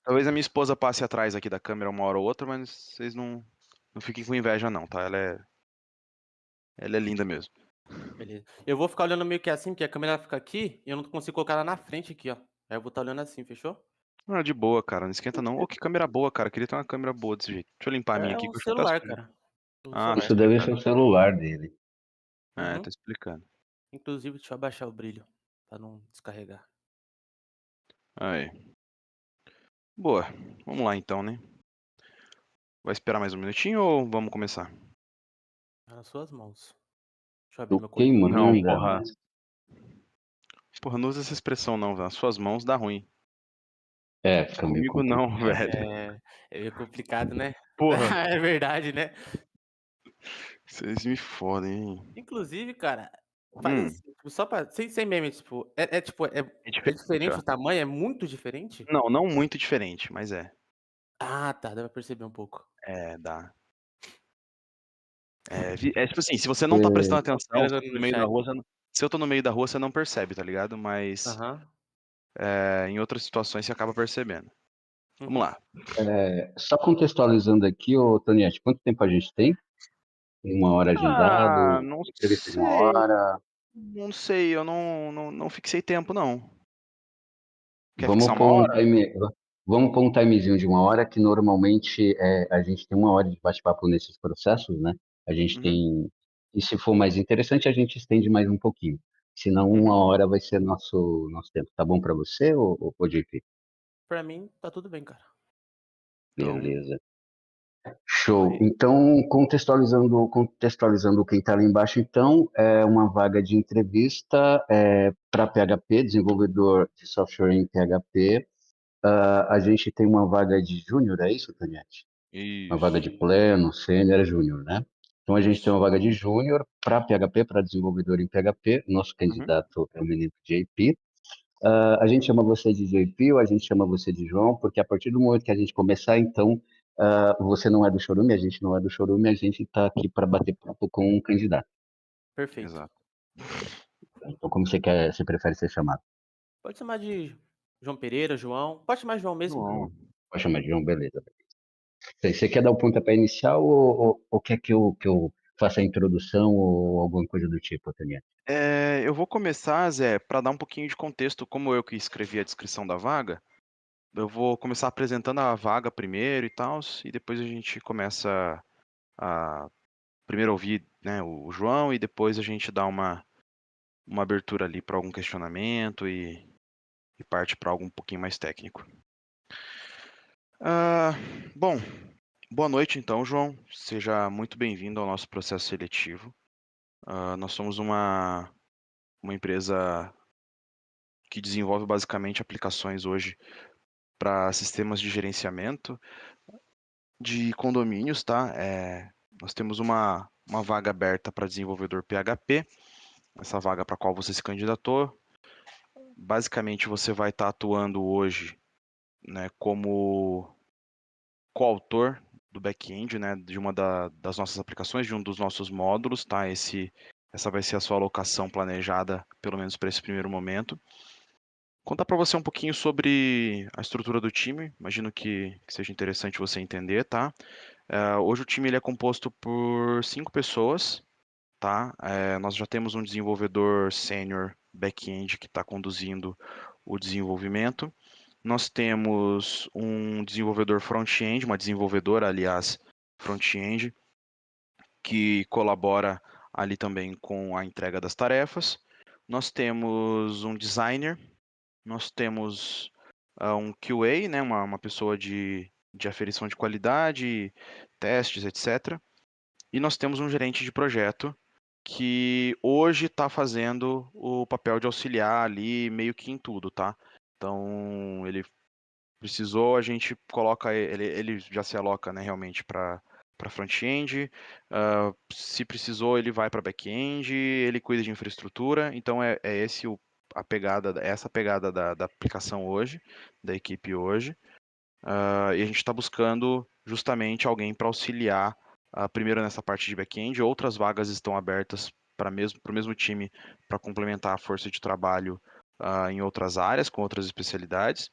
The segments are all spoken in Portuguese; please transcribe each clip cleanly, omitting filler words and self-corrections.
Talvez a minha esposa passe atrás aqui da câmera uma hora ou outra, mas vocês não fiquem com inveja não, tá? Ela é linda mesmo. Beleza. Eu vou ficar olhando meio que assim, porque a câmera fica aqui e eu não consigo colocar ela na frente aqui, ó. Aí eu vou estar olhando assim, fechou? Ah, de boa, cara, não esquenta não. Ô, que câmera boa, cara, queria ter uma câmera boa desse jeito. Deixa eu limpar a minha É aqui um que o chão tá celular, sujo. cara. O Ah, tá celular. Isso deve ser explicado. o celular dele. É, tá Uhum. explicando. Inclusive, deixa eu abaixar o brilho pra não descarregar. Aí. Boa. Vamos lá então, né? Vai esperar mais um minutinho ou vamos começar? Tá nas suas mãos. Deixa eu abrir Tô meu conector Não, aqui. queimando, porra. mas... Porra, não usa essa expressão não, velho. As suas mãos dá ruim. É, fica meio Comigo não, complicado. velho. É, é meio complicado, né? Porra, É verdade, né? vocês me fodem, hein? Inclusive, cara, faz Hum, assim, tipo, só pra sem meme, tipo, tipo, é é diferente, ó. diferente o tamanho? É muito diferente? Não muito diferente, mas é. Ah, tá, dá pra perceber um pouco. É, dá. É tipo assim, se você não tá É, prestando Tô atenção, se eu vendo tô no no meio da chat. rua, se eu tô no meio da rua, você não percebe, tá ligado? Mas Aham. em outras situações você acaba percebendo. Vamos Uhum. lá. só contextualizando aqui, ô Toniette, quanto tempo a gente tem? Uma hora Ah, agendado, não entrevista de uma sei. hora. Não sei, eu não fixei tempo, não. Quer Vamos fixar uma pôr um hora? time, vamos pôr um timezinho de uma hora, que normalmente a gente tem uma hora de bate-papo nesses processos, né? A gente Uhum, tem, e se for mais interessante, a gente estende mais um pouquinho. Senão, uma uhum. hora vai ser nosso tempo. Tá bom para você, ô JP? Pra mim, tá tudo bem, cara. Então, Beleza. tamo Show. aí. Então, contextualizando quem está lá embaixo, então, é uma vaga de entrevista para PHP, desenvolvedor de software em PHP. A gente tem uma vaga de júnior, é isso, Taniette? Uma vaga de Isso, pleno, sênior, júnior, né? Então, a gente tem isso. uma vaga de júnior para PHP, para desenvolvedor em PHP. Nosso Uhum. candidato é o menino JP. A gente chama você de JP ou a gente chama você de João, porque a partir do momento que a gente começar, então, você não é do Chorume, a gente não é do Chorume, a gente está aqui para bater papo com um candidato. Perfeito. Exato. Então, como você quer, você prefere ser chamado? Pode chamar de João Pereira, João. Pode chamar de João mesmo. João. Pode chamar de João, beleza. Você quer dar o pontapé inicial ou quer que eu faça a introdução ou alguma coisa do tipo, Tânia? Eu vou começar, Zé, para dar um pouquinho de contexto, como eu que escrevi a descrição da vaga, eu vou começar apresentando a vaga primeiro e tal, e depois a gente começa a primeiro ouvir, né, o João e depois a gente dá uma abertura ali para algum questionamento e parte para algo um pouquinho mais técnico. Ah, bom, boa noite então, João. Seja muito bem-vindo ao nosso processo seletivo. Nós somos uma empresa que desenvolve basicamente aplicações hoje para sistemas de gerenciamento de condomínios, tá? Nós temos uma vaga aberta para desenvolvedor PHP, essa vaga para a qual você se candidatou. Basicamente, você vai estar atuando hoje, né, como coautor do back-end, né, de uma das nossas aplicações, de um dos nossos módulos, tá? Essa vai ser a sua alocação planejada, pelo menos para esse primeiro momento. Contar para você um pouquinho sobre a estrutura do time, imagino que seja interessante você entender, tá? Hoje o time ele é composto por 5 pessoas, tá? Nós já temos um desenvolvedor sênior back-end que está conduzindo o desenvolvimento. Nós temos um desenvolvedor front-end, uma desenvolvedora, aliás, front-end, que colabora ali também com a entrega das tarefas. Nós temos um designer, nós temos um QA, né, uma pessoa de aferição de qualidade, testes, etc. E nós temos um gerente de projeto que hoje está fazendo o papel de auxiliar ali meio que em tudo, tá? Então, ele precisou, a gente coloca ele já se aloca, né, realmente para front-end. Se precisou, ele vai para back-end, ele cuida de infraestrutura. Então é esse essa a pegada da aplicação hoje, da equipe hoje. E a gente está buscando justamente alguém para auxiliar primeiro nessa parte de back-end. Outras vagas estão abertas para o mesmo time para complementar a força de trabalho em outras áreas, com outras especialidades.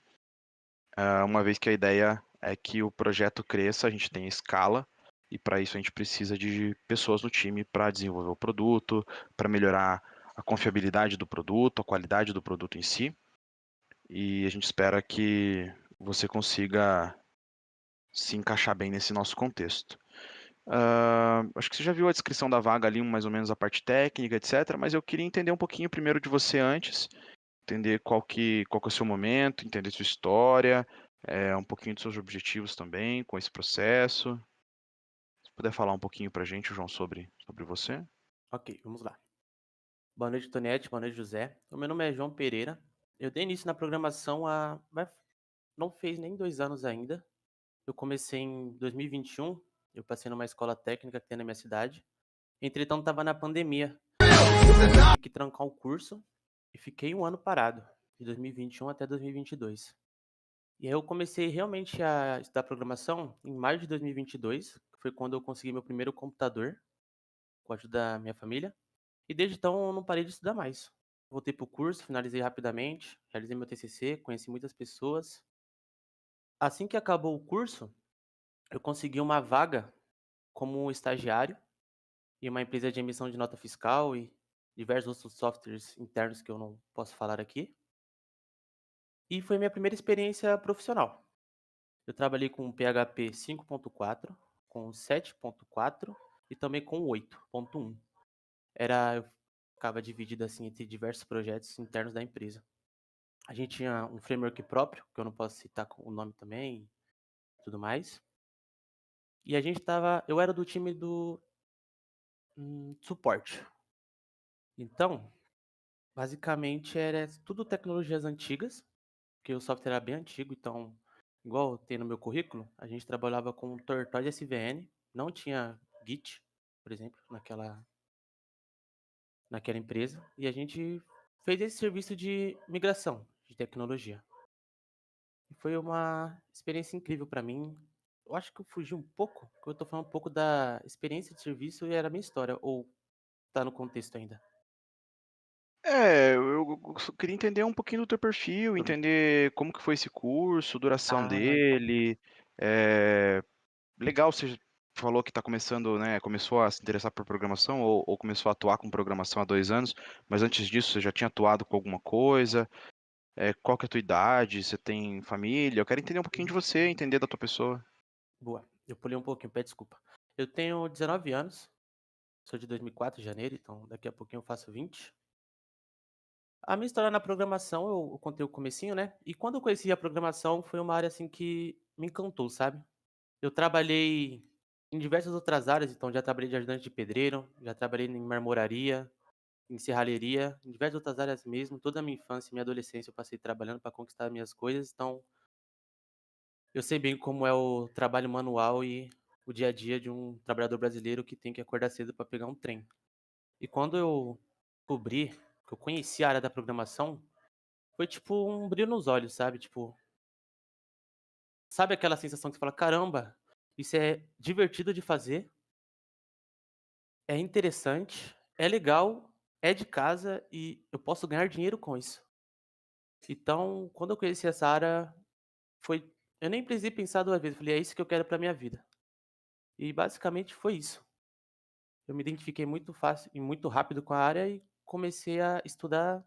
uma vez que a ideia é que o projeto cresça, a gente tenha escala, e para isso a gente precisa de pessoas no time para desenvolver o produto, para melhorar a confiabilidade do produto, a qualidade do produto em si. E a gente espera que você consiga se encaixar bem nesse nosso contexto. Acho que você já viu a descrição da vaga ali, mais ou menos a parte técnica, etc. Mas eu queria entender um pouquinho primeiro de você antes, entender qual que é o seu momento, entender sua história, um pouquinho dos seus objetivos também com esse processo. Se puder falar um pouquinho pra gente, João, sobre você. Ok, vamos lá. Boa noite, Tonete. Boa noite, José. O meu nome é João Pereira. Eu dei início na programação não fez nem 2 anos ainda. Eu comecei em 2021. Eu passei numa escola técnica que tem na minha cidade. Entretanto, estava na pandemia. Eu tive que trancar o curso e fiquei 1 ano parado, de 2021 até 2022. E aí eu comecei realmente a estudar programação em maio de 2022, que foi quando eu consegui meu primeiro computador, com a ajuda da minha família. E desde então eu não parei de estudar mais. Voltei pro curso, finalizei rapidamente, realizei meu TCC, conheci muitas pessoas. Assim que acabou o curso, eu consegui uma vaga como estagiário em uma empresa de emissão de nota fiscal e diversos outros softwares internos que eu não posso falar aqui. E foi minha primeira experiência profissional. Eu trabalhei com PHP 5.4, com 7.4 e também com 8.1. Eu ficava dividido assim entre diversos projetos internos da empresa. A gente tinha um framework próprio, que eu não posso citar o nome também e tudo mais. E eu era do time do suporte. Então, basicamente era tudo tecnologias antigas, porque o software era bem antigo, então, igual tem no meu currículo, a gente trabalhava com Tortoise SVN, não tinha Git, por exemplo, naquela empresa, e a gente fez esse serviço de migração de tecnologia. E foi uma experiência incrível para mim. Eu acho que eu fugi um pouco, porque eu tô falando um pouco da experiência de serviço e era a minha história, ou tá no contexto ainda? Eu só queria entender um pouquinho do teu perfil, entender como que foi esse curso, duração Então. dele. É, legal, você falou que está começando, né? Começou a se interessar por programação ou começou a atuar com programação há 2 anos, mas antes disso você já tinha atuado com alguma coisa? Qual que é a tua idade? Você tem família? Eu quero entender um pouquinho de você, entender da tua pessoa. Boa, eu pulei um pouquinho, pede desculpa. Eu tenho 19 anos, sou de 2004, janeiro, então daqui a pouquinho eu faço 20. A minha história na programação, eu contei o comecinho, né? E quando eu conheci a programação, foi uma área assim que me encantou, sabe? Eu trabalhei em diversas outras áreas, então já trabalhei de ajudante de pedreiro, já trabalhei em marmoraria, em serralheria, em diversas outras áreas mesmo. Toda a minha infância e minha adolescência eu passei trabalhando para conquistar minhas coisas, então eu sei bem como é o trabalho manual e o dia a dia de um trabalhador brasileiro que tem que acordar cedo para pegar um trem. E quando eu descobri, que eu conheci a área da programação, foi tipo um brilho nos olhos, sabe? Tipo, sabe aquela sensação que você fala, caramba, isso é divertido de fazer, é interessante, é legal, é de casa e eu posso ganhar dinheiro com isso. Então, quando eu conheci essa área, eu nem precisei pensar 2 vezes, eu falei, é isso que eu quero pra minha vida. E basicamente foi isso. Eu me identifiquei muito fácil e muito rápido com a área e comecei a estudar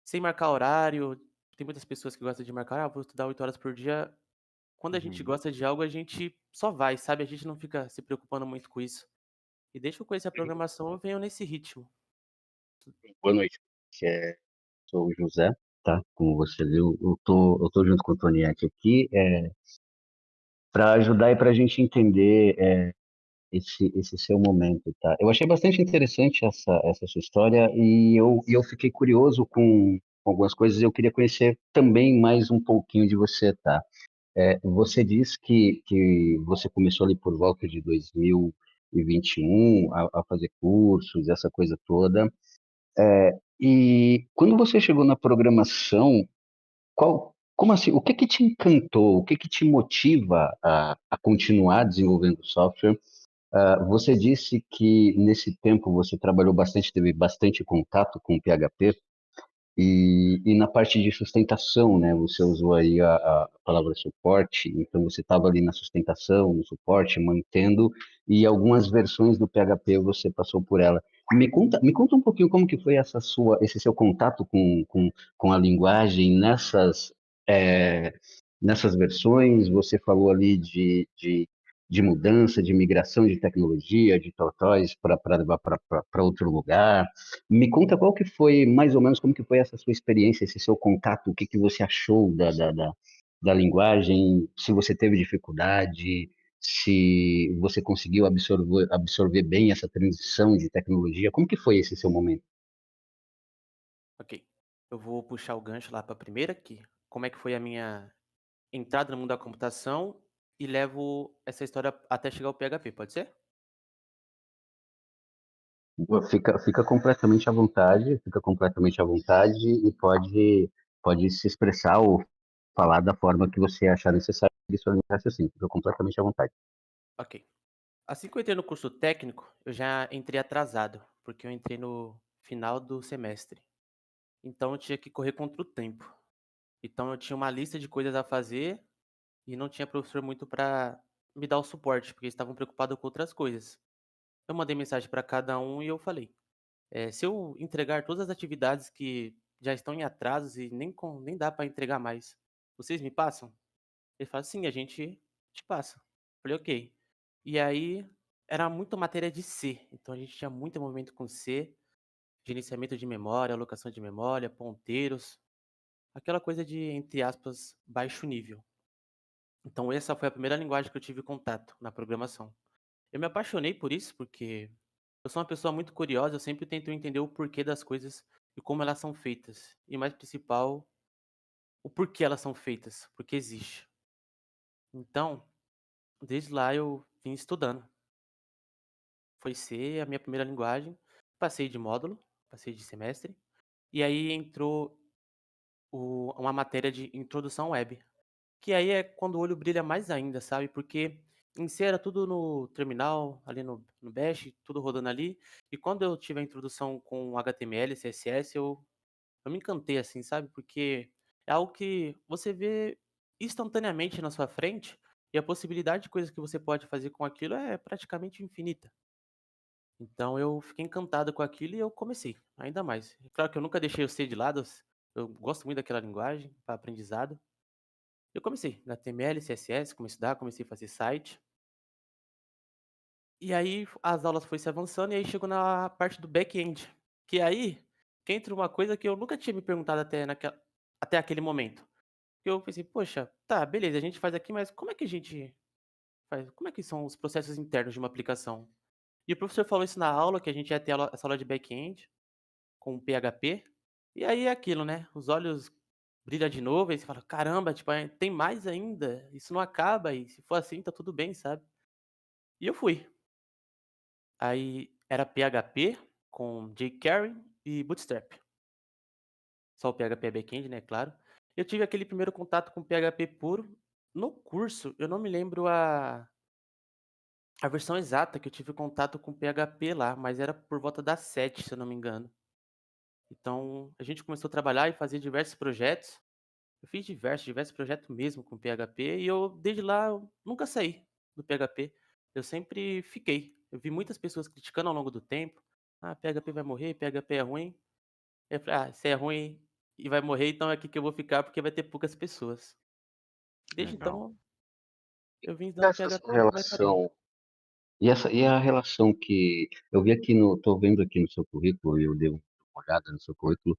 sem marcar horário. Tem muitas pessoas que gostam de marcar, vou estudar 8 horas por dia. Quando a gente Uhum. gosta de algo, a gente só vai, sabe? A gente não fica se preocupando muito com isso. E desde que eu conheci a programação, eu venho nesse ritmo. Boa noite. Sou o José, tá? Como você viu, eu tô junto com o Toniek aqui, para ajudar e para a gente entender esse seu momento, tá? Eu achei bastante interessante essa sua história e eu fiquei curioso com algumas coisas. Eu queria conhecer também mais um pouquinho de você, tá? Você disse que você começou ali por volta de 2021 a fazer cursos, essa coisa toda. E quando você chegou na programação, como assim? O que que te encantou? O que que te motiva a continuar desenvolvendo software? Você disse que nesse tempo você trabalhou bastante, teve bastante contato com o PHP. E na parte de sustentação, né, você usou aí a palavra suporte, então você estava ali na sustentação, no suporte, mantendo, e algumas versões do PHP você passou por ela. Me conta um pouquinho como que foi esse seu contato com a linguagem é, nessas versões. Você falou ali de mudança, de migração de tecnologia, de tortóis para levar para outro lugar. Me conta qual que foi, mais ou menos, como que foi essa sua experiência, esse seu contato, o que que você achou da linguagem, se você teve dificuldade, se você conseguiu absorver bem essa transição de tecnologia, como que foi esse seu momento? Ok. Eu vou puxar o gancho lá para a primeira aqui. Como é que foi a minha entrada no mundo da computação e levo essa história até chegar ao PHP, pode ser? Fica completamente à vontade e pode se expressar ou falar da forma que você achar necessário de sua linha de raciocínio. Fica completamente à vontade. Ok. Assim que eu entrei no curso técnico, eu já entrei atrasado, porque eu entrei no final do semestre. Então eu tinha que correr contra o tempo. Então eu tinha uma lista de coisas a fazer e não tinha professor muito para me dar o suporte, porque eles estavam preocupados com outras coisas. Eu mandei mensagem para cada um e eu falei: se eu entregar todas as atividades que já estão em atrasos e nem dá para entregar mais, vocês me passam? Ele falou: sim, a gente te passa. Falei: ok. E aí era muita matéria de C, então a gente tinha muito movimento com C, gerenciamento de memória, alocação de memória, ponteiros, aquela coisa de, entre aspas, baixo nível. Então essa foi a primeira linguagem que eu tive contato na programação. Eu me apaixonei por isso porque eu sou uma pessoa muito curiosa, eu sempre tento entender o porquê das coisas e como elas são feitas. E mais principal, o porquê elas são feitas, porque existe. Então, desde lá eu vim estudando. Foi C a minha primeira linguagem, passei de módulo, passei de semestre, e aí entrou uma matéria de introdução web. Que aí é quando o olho brilha mais ainda, sabe, porque em si era tudo no terminal, ali no bash, tudo rodando ali, e quando eu tive a introdução com HTML, CSS, eu me encantei, assim, sabe, porque é algo que você vê instantaneamente na sua frente, e a possibilidade de coisas que você pode fazer com aquilo é praticamente infinita. Então eu fiquei encantado com aquilo e eu comecei, ainda mais. Claro que eu nunca deixei o C de lado, eu gosto muito daquela linguagem para aprendizado. Eu comecei, HTML, CSS, comecei a estudar, comecei a fazer site. E aí as aulas foi se avançando e aí chegou na parte do back-end. Que aí que entra uma coisa que eu nunca tinha me perguntado até aquele momento. Eu pensei, poxa, tá, beleza, a gente faz aqui, mas como é que a gente faz? Como é que são os processos internos de uma aplicação? E o professor falou isso na aula, que a gente ia ter essa aula de back-end com PHP. E aí é aquilo, né? Os olhos brilham de novo, e você fala: "Caramba, tipo, tem mais ainda, isso não acaba e se for assim tá tudo bem", sabe. E eu fui. Aí era PHP com jQuery e Bootstrap. Só o PHP é back-end, né, claro. Eu tive aquele primeiro contato com PHP puro. No curso, eu não me lembro a versão exata que eu tive contato com PHP lá, mas era por volta da 7, se eu não me engano. Então, a gente começou a trabalhar e fazer diversos projetos. Eu fiz diversos projetos mesmo com PHP e eu desde lá eu nunca saí do PHP. Eu sempre fiquei. Eu vi muitas pessoas criticando ao longo do tempo. Ah, PHP vai morrer, PHP é ruim. Eu falei, ah, se é ruim e vai morrer, então é aqui que eu vou ficar porque vai ter poucas pessoas. Desde Legal. então, eu vim E estudando essa PHP sua e nunca mais parei. relação, e a relação que eu vi aqui tô vendo aqui no seu currículo, e eu dei uma olhada no seu currículo,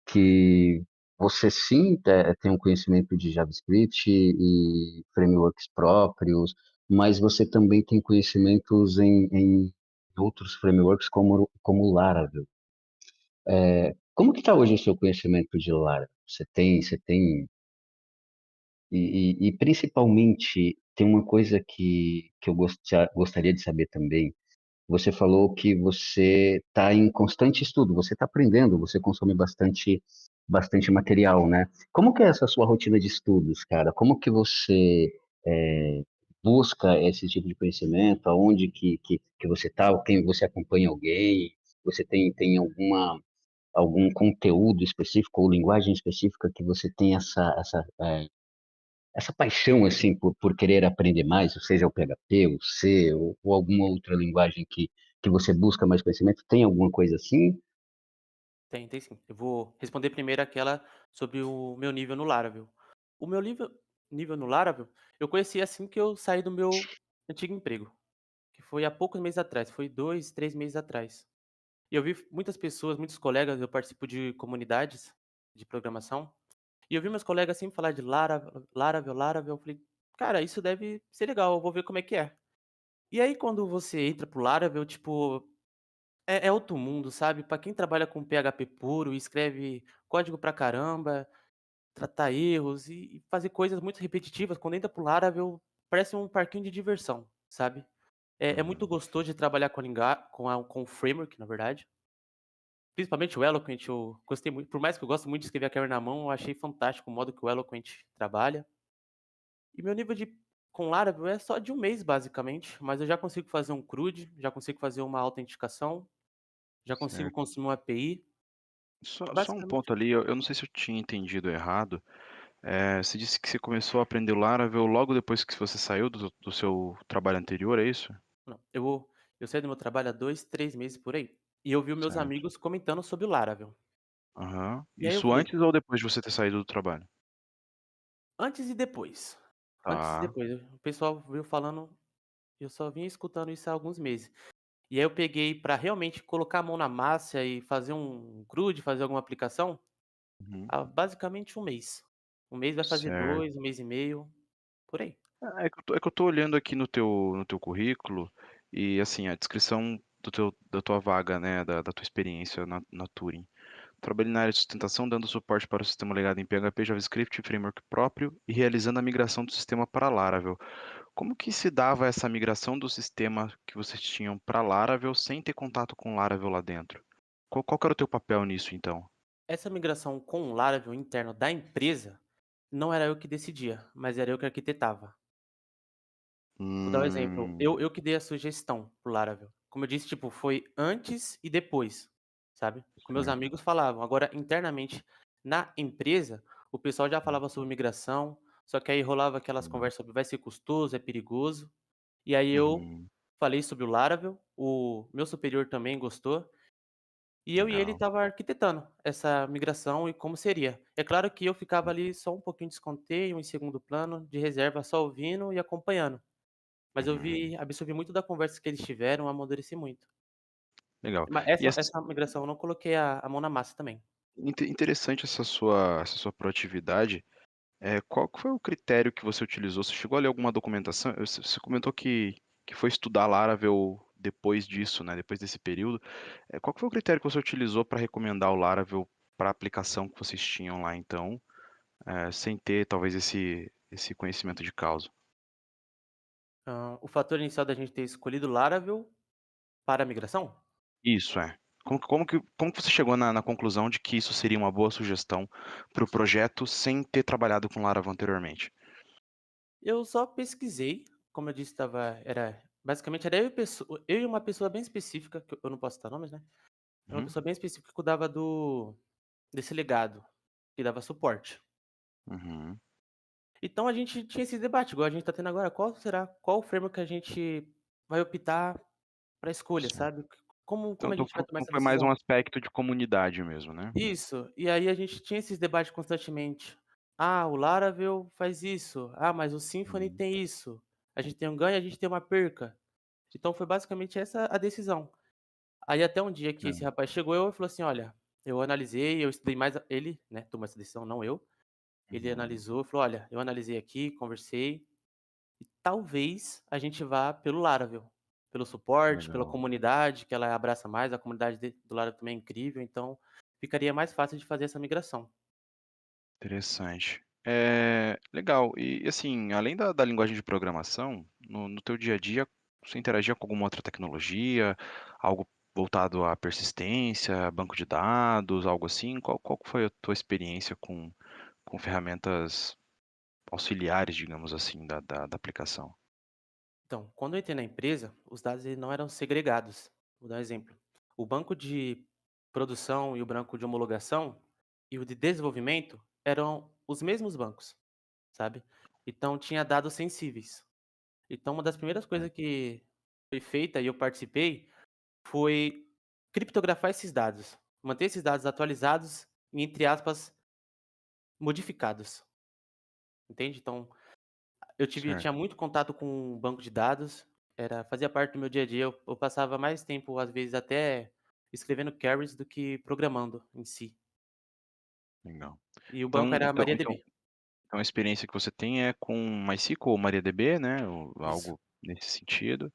que você sim tem um conhecimento de JavaScript e frameworks próprios, mas você também tem conhecimentos em outros frameworks como o Laravel. Como que está hoje o seu conhecimento de Laravel? Você tem e principalmente tem uma coisa que eu gostaria de saber também. Você falou que você está em constante estudo, você está aprendendo, você consome bastante material, né? Como que é essa sua rotina de estudos, cara? Como que você é, busca esse tipo de conhecimento? Aonde que você está? Quem você acompanha alguém? Você tem alguma algum conteúdo específico ou linguagem específica que você tem essa paixão assim por querer aprender mais, seja o PHP, o C ou alguma outra linguagem que você busca mais conhecimento? Tem alguma coisa assim? Tem sim. Eu vou responder primeiro aquela sobre o meu nível no Laravel. O meu nível no Laravel, eu conheci assim que eu saí do meu antigo emprego, que foi há poucos meses atrás, foi 2, 3 meses atrás. E eu vi muitas pessoas, muitos colegas, eu participo de comunidades de programação, e eu vi meus colegas sempre falar de Laravel, Laravel, Laravel, eu falei: "Cara, isso deve ser legal, eu vou ver como é que é". E aí quando você entra para o Laravel, tipo, é outro mundo, sabe. Pra quem trabalha com PHP puro e escreve código pra caramba, tratar erros e fazer coisas muito repetitivas, quando entra para o Laravel, parece um parquinho de diversão, sabe. É muito Uhum. gostoso de trabalhar com a lingua com o framework, na verdade. Principalmente o Eloquent, eu gostei muito, por mais que eu gosto muito de escrever a câmera na mão, eu achei fantástico o modo que o Eloquent trabalha. E meu nível de com Laravel é só de um mês basicamente, mas eu já consigo fazer um CRUD, já consigo fazer uma autenticação, já consigo Certo. consumir uma API, Só um basicamente ponto ali, eu não sei se eu tinha entendido errado. Você disse que você começou a aprender o Laravel logo depois que você saiu do seu trabalho anterior, é isso? não, eu saí do meu trabalho há 2, 3 meses por aí, e eu vi os meus Certo. amigos comentando sobre o Laravel. Aham. E aí eu Isso falei: antes ou depois de você ter saído do trabalho? "Antes e depois". Antes e Tá. depois, o pessoal veio falando, eu só vinha escutando isso há alguns meses. E aí eu peguei pra realmente colocar a mão na massa e fazer um CRUD, fazer alguma aplicação, Uhum. há basicamente um mês. Um mês vai fazer Certo. 2, um mês e meio, por aí. É que eu tô olhando aqui no teu currículo e, assim, a descrição da tua vaga, né, da tua experiência na Turing. Trabalhei na área de sustentação, dando suporte para o sistema legado em PHP, JavaScript, framework próprio e realizando a migração do sistema para Laravel. Como que se dava essa migração do sistema que vocês tinham para Laravel sem ter contato com Laravel lá dentro? Qual que era o teu papel nisso, então? Essa migração com o Laravel interno da empresa, não era eu que decidia, mas era eu que arquitetava. Vou dar um exemplo, Hum, eu que dei a sugestão para o Laravel. Como eu disse, tipo, foi antes e depois, sabe. Com meus certo. amigos falavam, agora internamente na empresa, o pessoal já falava sobre migração, só que aí rolava aquelas Hum, conversas sobre vai ser custoso, é perigoso, e aí eu uhum, falei sobre o Laravel, o meu superior também gostou, e eu e ele legal. estava arquitetando essa migração e como seria. É claro que eu ficava ali só um pouquinho de escanteio, em segundo plano, de reserva, só ouvindo e acompanhando. Mas eu Uhum, absorvi muito da conversa que eles tiveram, amadureci muito. legal. Mas E essa migração eu não coloquei a mão na massa também. interessante essa sua proatividade. Qual que foi o critério que você utilizou? Você chegou a ler alguma documentação? Você comentou que foi estudar Laravel depois disso, né, depois desse período. Qual que foi o critério que você utilizou para recomendar o Laravel para a aplicação que vocês tinham lá então, sem ter talvez esse conhecimento de causa? O fator inicial da gente ter escolhido Laravel para a migração, Isso, é. Como que você chegou na conclusão de que isso seria uma boa sugestão para o projeto sem ter trabalhado com Laravel anteriormente? eu só pesquisei, como eu disse, era basicamente era eu e uma pessoa bem específica, que eu não posso citar nomes, né, é uma Uhum, pessoa bem específica que cuidava desse legado, que dava suporte. uhum. Então a gente tinha esse debate, igual a gente tá tendo agora, qual o framework que a gente vai optar pra escolha, Certo. sabe? Como Então a então gente vai fo tomar então essa foi mais um decisão? aspecto de comunidade mesmo, né? Isso, e aí a gente tinha esses debates constantemente. "Ah, o Laravel faz isso. Ah, mas o Symfony Uhum, tem isso. A gente tem um ganho, a gente tem uma perca". Então foi basicamente essa a decisão. Aí até um dia que esse é. rapaz chegou eu e falou assim: "Olha, eu analisei, eu estudei mais a", ele, né, tomou essa decisão, não eu. Ele Uhum. analisou, falou: "Olha, eu analisei aqui, conversei, e talvez a gente vá pelo Laravel, pelo suporte, pela Legal, comunidade, que ela abraça mais, a comunidade do Laravel também é incrível, então ficaria mais fácil de fazer essa migração". interessante. Legal. E, assim, além da linguagem de programação, no teu dia a dia, você interagia com alguma outra tecnologia, algo voltado à persistência, banco de dados, algo assim? Qual que foi a tua experiência com ferramentas auxiliares, digamos assim, da aplicação? Então, quando eu entrei na empresa, os dados eles não eram segregados. Vou dar um exemplo. O banco de produção e o banco de homologação e o de desenvolvimento eram os mesmos bancos, sabe. Então tinha dados sensíveis. Então uma das primeiras coisas que foi feita e eu participei, foi criptografar esses dados, manter esses dados atualizados e, entre aspas, modificados, entende. Então eu tinha Certo. muito contato com o banco de dados, fazia parte do meu dia a dia, eu passava mais tempo, às vezes, até escrevendo queries do que programando em si. Legal. E o banco Então era então então MariaDB. então a experiência que você tem é com MySQL ou MariaDB, né, ou Isso, algo nesse sentido,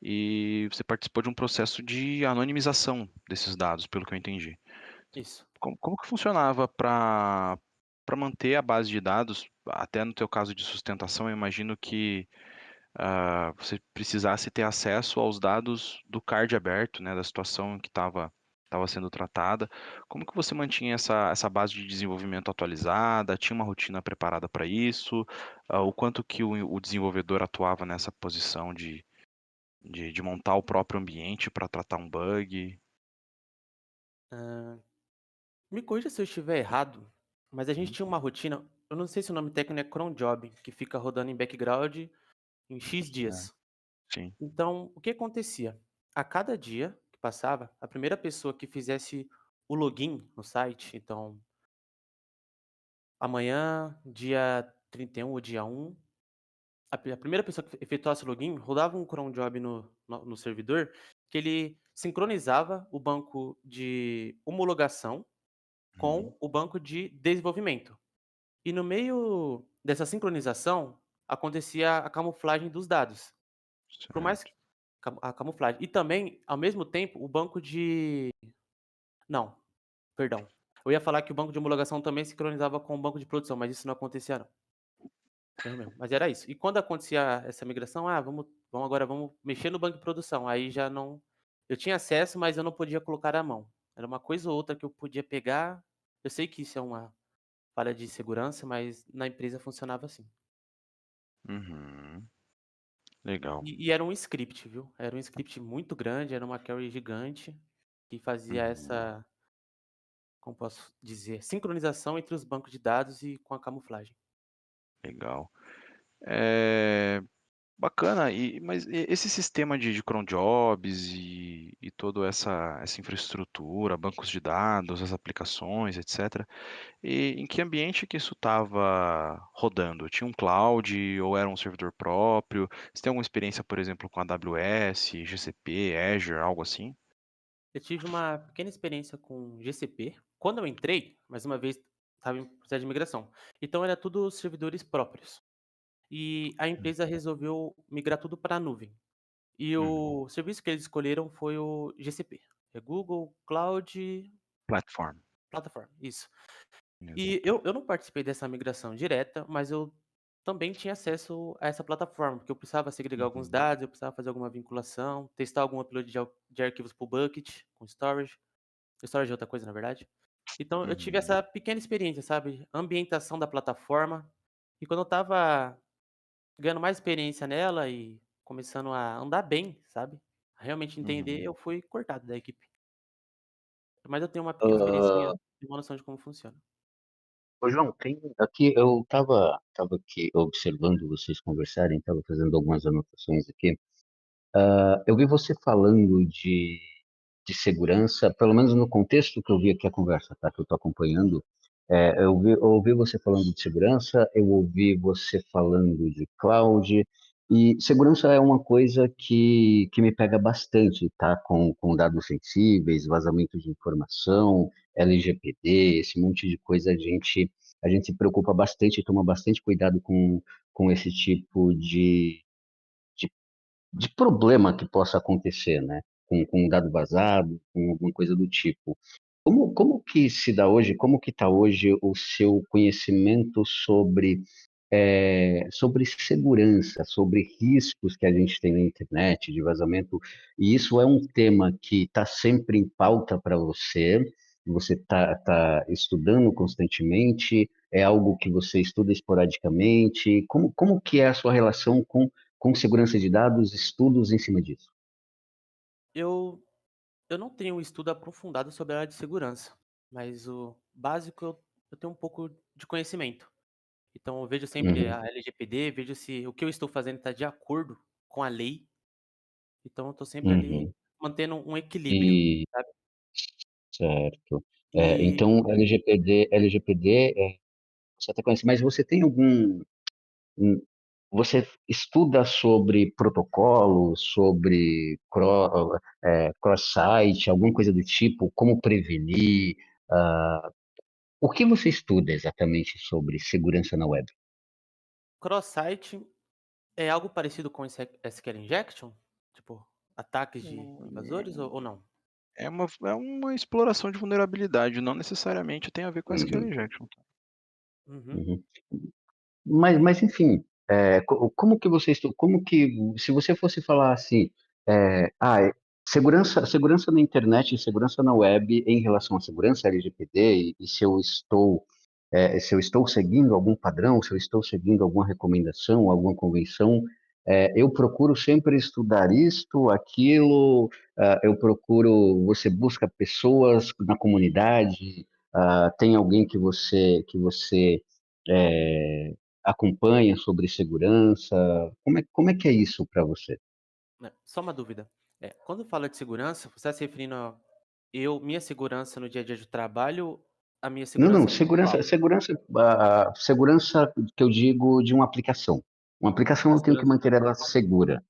e você participou de um processo de anonimização desses dados, pelo que eu entendi. isso. Como que funcionava para manter a base de dados, até no teu caso de sustentação, eu imagino que, você precisasse ter acesso aos dados do card aberto, né, da situação que estava sendo tratada. Como que você mantinha essa base de desenvolvimento atualizada? Tinha uma rotina preparada para isso? O quanto que o desenvolvedor atuava nessa posição de montar o próprio ambiente para tratar um bug? Hã, Me corrija se eu estiver errado, mas a gente Uhum. tinha uma rotina, eu não sei se o nome técnico é cron job, que fica rodando em background em X É, dias. sim. Então, o que acontecia? A cada dia que passava, a primeira pessoa que fizesse o login no site, então, amanhã, dia 31 ou dia 1, a primeira pessoa que efetuasse o login, rodava um cron job no servidor, que ele sincronizava o banco de homologação Uhum. com o banco de desenvolvimento. E no meio dessa sincronização, acontecia a camuflagem dos dados. Por mais Certo. a camuflagem. E também, ao mesmo tempo, o banco de não, perdão. Eu ia falar que o banco de homologação também sincronizava com o banco de produção, mas isso não acontecia não. Erro meu, mas era isso. E quando acontecia essa migração: "Ah, vamos mexer no banco de produção", aí já não, eu tinha acesso, mas eu não podia colocar a mão. Era uma coisa ou outra que eu podia pegar. Eu sei que isso é uma falha de segurança, mas na empresa funcionava assim. Uhum. Legal. E era um script, viu. Era um script muito grande, era uma carry gigante, que fazia Uhum. essa, como posso dizer, sincronização entre os bancos de dados e com a camuflagem. Legal. Eh, Bacana. Mas esse sistema de cron jobs e toda essa infraestrutura, bancos de dados, as aplicações, etcétera, em que ambiente que isso estava rodando? Tinha um cloud ou era um servidor próprio? Você tem alguma experiência, por exemplo, com AWS, GCP, Azure, algo assim? Eu tive uma pequena experiência com GCP. Quando eu entrei, mais uma vez, estava em processo de migração. Então era tudo servidores próprios. E a empresa resolveu migrar tudo para a nuvem. E Uhum. o serviço que eles escolheram foi o GCP, é Google Cloud Platform. Platform, isso. E Exato. eu não participei dessa migração direta, mas eu também tinha acesso a essa plataforma, porque eu precisava segregar alguns Uhum. dados, eu precisava fazer alguma vinculação, testar algum upload de arquivos para o bucket, com storage. Storage é outra coisa, na verdade. Então eu tive Uhum. essa pequena experiência, sabe, ambientação da plataforma. E quando eu estava ganhando mais experiência nela e começando a andar bem, sabe, a realmente entender, Uhum. eu fui cortado da equipe. Mas eu tenho uma pequena experiência Hã, e uma noção de como funciona. Ô João, tem aqui eu estava aqui observando vocês conversarem, estava fazendo algumas anotações aqui. Eu vi você falando de segurança, pelo menos no contexto que eu vi aqui a conversa, tá, que eu estou acompanhando, eu ouvi você falando de segurança, eu ouvi você falando de cloud, e segurança é uma coisa que me pega bastante, tá, com dados sensíveis, vazamento de informação, LGPD, esse monte de coisa, a gente se preocupa bastante e toma bastante cuidado com esse tipo de de problema que possa acontecer, né, com um dado vazado, com alguma coisa do tipo. Como que se dá hoje, como que está hoje o seu conhecimento sobre segurança, sobre riscos que a gente tem na internet, de vazamento, e isso é um tema que está sempre em pauta para você está estudando constantemente, é algo que você estuda esporadicamente, como que é a sua relação com segurança de dados, estudos em cima disso? Eu Eu não tenho um estudo aprofundado sobre a área de segurança, mas o básico eu tenho um pouco de conhecimento. Então eu vejo sempre Uhum, a LGPD, vejo se o que eu estou fazendo está de acordo com a lei, então eu estou sempre ali uhum. mantendo um equilíbrio, E sabe. certo. E Então LGPD, você até conhece, mas você tem algum você estuda sobre protocolo, sobre cross-site, alguma coisa do tipo, como prevenir? ah, o que você estuda exatamente sobre segurança na web? cross-site é algo parecido com SQL injection? Tipo, ataques de invasores ou Hum, não? é uma exploração de vulnerabilidade, não necessariamente tem a ver com SQL Uhum, Injection. Tá? Uhum. uhum. Mas enfim, como que você estuda, como que, se você fosse falar assim, segurança na internet e segurança na web em relação à segurança LGPD e se eu estou seguindo algum padrão, se eu estou seguindo alguma recomendação, alguma convenção, eu procuro sempre estudar isto, aquilo, você busca pessoas na comunidade, tem alguém que você é, acompanha sobre segurança? Como é que é isso para você? Só uma dúvida, quando fala de segurança, você está se referindo a minha segurança no dia a dia de trabalho, a minha Não, não, segurança segurança, pessoal? segurança que eu digo de uma aplicação. Uma aplicação A eu tenho que segurança manter ela segura,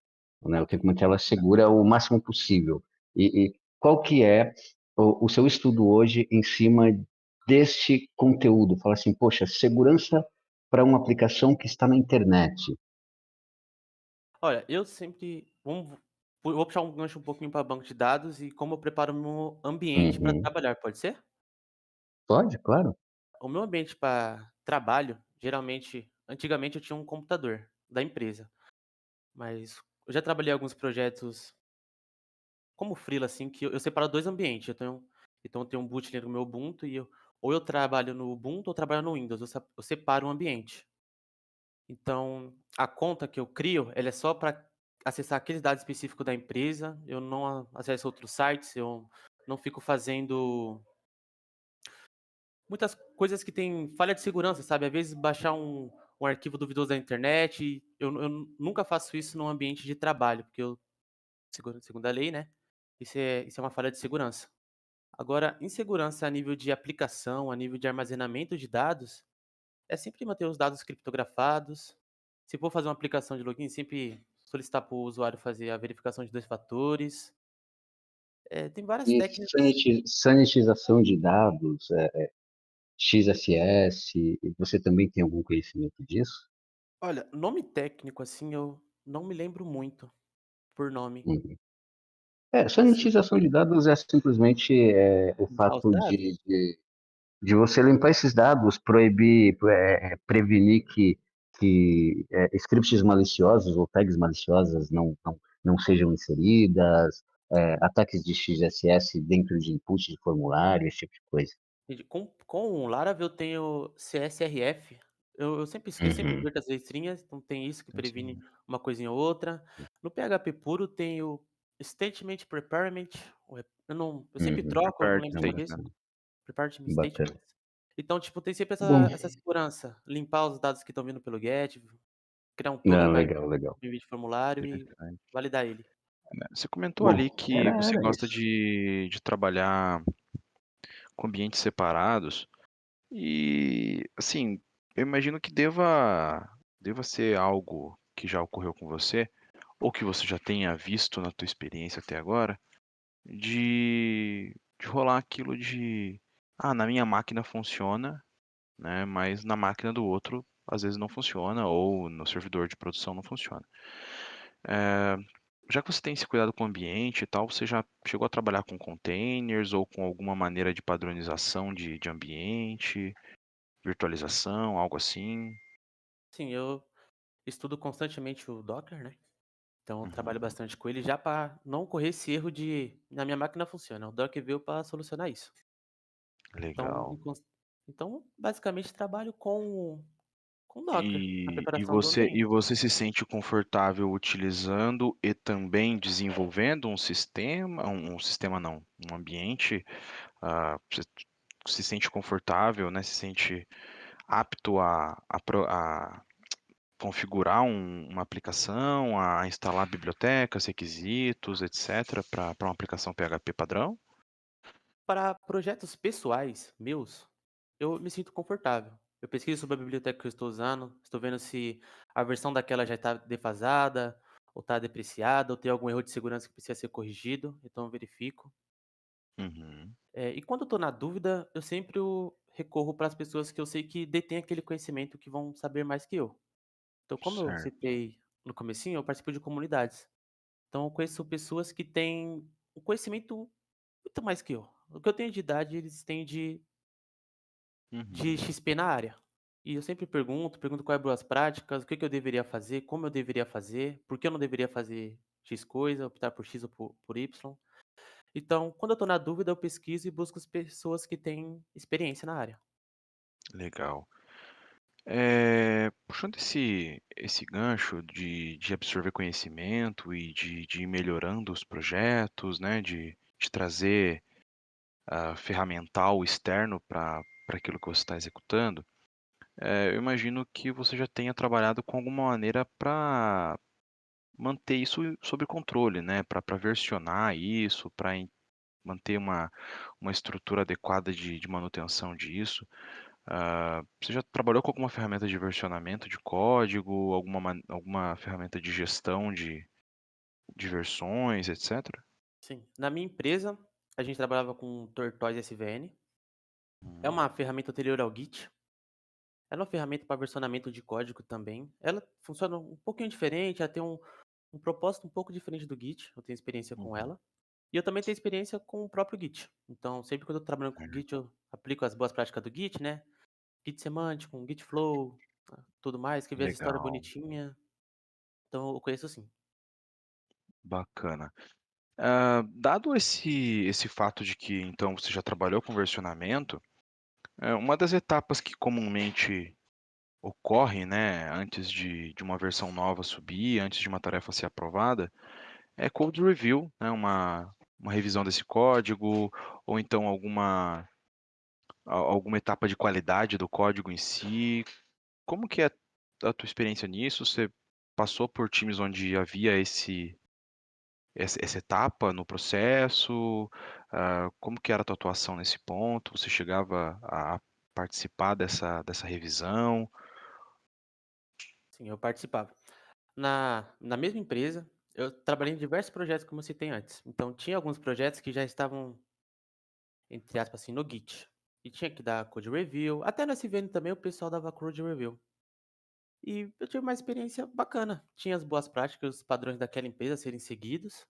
né? ah, Eu tenho ok. que manter ela segura o máximo possível. E qual que é o seu estudo hoje em cima deste conteúdo? Fala assim, poxa, segurança para uma aplicação que está na internet. Olha, eu sempre vou puxar um gancho um pouquinho para banco de dados e como eu preparo o meu ambiente para Uhum. trabalhar, pode ser? Pode, claro. O meu ambiente para trabalho, geralmente antigamente eu tinha um computador da empresa, mas eu já trabalhei em alguns projetos como freela, assim, que eu separo 2 ambientes, eu tenho um boot dentro do meu Ubuntu e ou eu trabalho no Ubuntu ou trabalho no Windows, eu separo o ambiente. Então, a conta que eu crio, ela é só para acessar aqueles dados específicos da empresa, eu não acesso outros sites, eu não fico fazendo muitas coisas que têm falha de segurança, sabe, às vezes baixar um arquivo duvidoso da internet, eu nunca faço isso num ambiente de trabalho, porque eu segundo a lei, né, isso é uma falha de segurança. Agora, insegurança a nível de aplicação, a nível de armazenamento de dados, é sempre manter os dados criptografados. Se for fazer uma aplicação de login, sempre solicitar para o usuário fazer a verificação de 2 fatores. Tem várias E técnicas. sanitização de dados, XSS, você também tem algum conhecimento disso? Olha, nome técnico, assim, eu não me lembro muito por nome. Uhum. Assim, Sanitização de dados é simplesmente o limpar os fato dados? de você limpar esses dados, proibir, prevenir que scripts maliciosos ou tags maliciosas não sejam inseridas, ataques de XSS dentro de input de formulário, esse tipo de coisa. Entendi. Com o Laravel eu tenho CSRF. Eu sempre Uhum. inverto as letrinhas, então tem isso que previne Sim. uma coisinha ou outra. No PHP puro tenho Statement Preparement, eu sempre Uhum. troco, eu não Prepare lembro de É também, cabeça. né? bacana, Prepared bacana. Statements. Então, tipo, tem sempre Bom, essa segurança, limpar os dados que estão vindo pelo get, criar um token não, para legal, legal. envio de formulário e Interessante. validar ele. Né? Você comentou Bom, ali que era, você era gosta isso. de trabalhar com ambientes separados e, assim, eu imagino que deva ser algo que já ocorreu com você ou que você já tenha visto na tua experiência até agora, de rolar aquilo de, na minha máquina funciona, né, mas na máquina do outro às vezes não funciona ou no servidor de produção não funciona. Eh, Já que você tem esse cuidado com o ambiente e tal, você já chegou a trabalhar com containers ou com alguma maneira de padronização de ambiente, virtualização, algo assim? Sim, eu estudo constantemente o Docker, né? Então eu trabalho Uhum, bastante com ele já para não correr esse erro de na minha máquina funciona. O Docker veio para solucionar isso. Então, legal. basicamente trabalho com Com Docker, na E preparação do você, e ambiente. você se sente confortável utilizando e também desenvolvendo um sistema, um sistema não, um ambiente, você se sente confortável, né? Se sente apto a configurar uma aplicação, a instalar bibliotecas, requisitos, etc., para uma aplicação PHP padrão? Para projetos pessoais meus, eu me sinto confortável. Eu pesquiso sobre a biblioteca que eu estou usando, estou vendo se a versão daquela já está defasada, ou está depreciada, ou tem algum erro de segurança que precisa ser corrigido, então eu verifico. Uhum, E quando eu estou na dúvida, eu sempre recorro para as pessoas que eu sei que detêm aquele conhecimento, que vão saber mais que eu. Então, como eu certo. citei no comecinho, eu participo de comunidades. Então eu conheço pessoas que têm um conhecimento muito mais que eu. O que eu tenho de idade, eles têm de Uhum, XP na área. E eu sempre pergunto quais boas práticas, o que que eu deveria fazer, como eu deveria fazer, por que eu não deveria fazer X coisa, optar por X ou por Y. Então, quando eu tô na dúvida, eu pesquiso e busco as pessoas que têm experiência na área. legal. Puxando esse gancho de absorver conhecimento e de ir melhorando os projetos, né, de trazer ferramental externo para aquilo que você está executando, eu imagino que você já tenha trabalhado com alguma maneira para manter isso sob controle, né, para versionar isso, para manter uma estrutura adequada de manutenção disso. Você já trabalhou com alguma ferramenta de versionamento de código, alguma ferramenta de gestão de versões, etc? Sim. Na minha empresa, a gente trabalhava com Tortoise SVN. É Hum, uma ferramenta anterior ao Git. Ela é uma ferramenta para versionamento de código também. Ela funciona um pouquinho diferente, ela tem um propósito um pouco diferente do Git. Eu tenho experiência com uhum, ela. E eu também tenho experiência com o próprio Git. Então, sempre quando eu tô trabalhando com o certo. Git, eu aplico as boas práticas do Git, né? Git semântico, Git flow, tudo mais, escrever as histórias Legal, bonitinha. Então, eu conheço sim. bacana. Dado esse fato de que então você já trabalhou com versionamento, uma das etapas que comumente ocorre, né, antes de uma versão nova subir, antes de uma tarefa ser aprovada, é code review, né, uma revisão desse código, ou então alguma etapa de qualidade do código em si. Como que é a tua experiência nisso? Você passou por times onde havia essa etapa no processo? Como que era a tua atuação nesse ponto? Você chegava a participar dessa revisão? Sim, eu participava. Na mesma empresa, eu trabalhei em diversos projetos, como eu citei antes. Então, tinha alguns projetos que já estavam, entre aspas, assim, no Git. E tinha que dar code review. Até no SVN também o pessoal dava code review. E eu tive uma experiência bacana. Tinha as boas práticas, os padrões daquela empresa serem seguidos.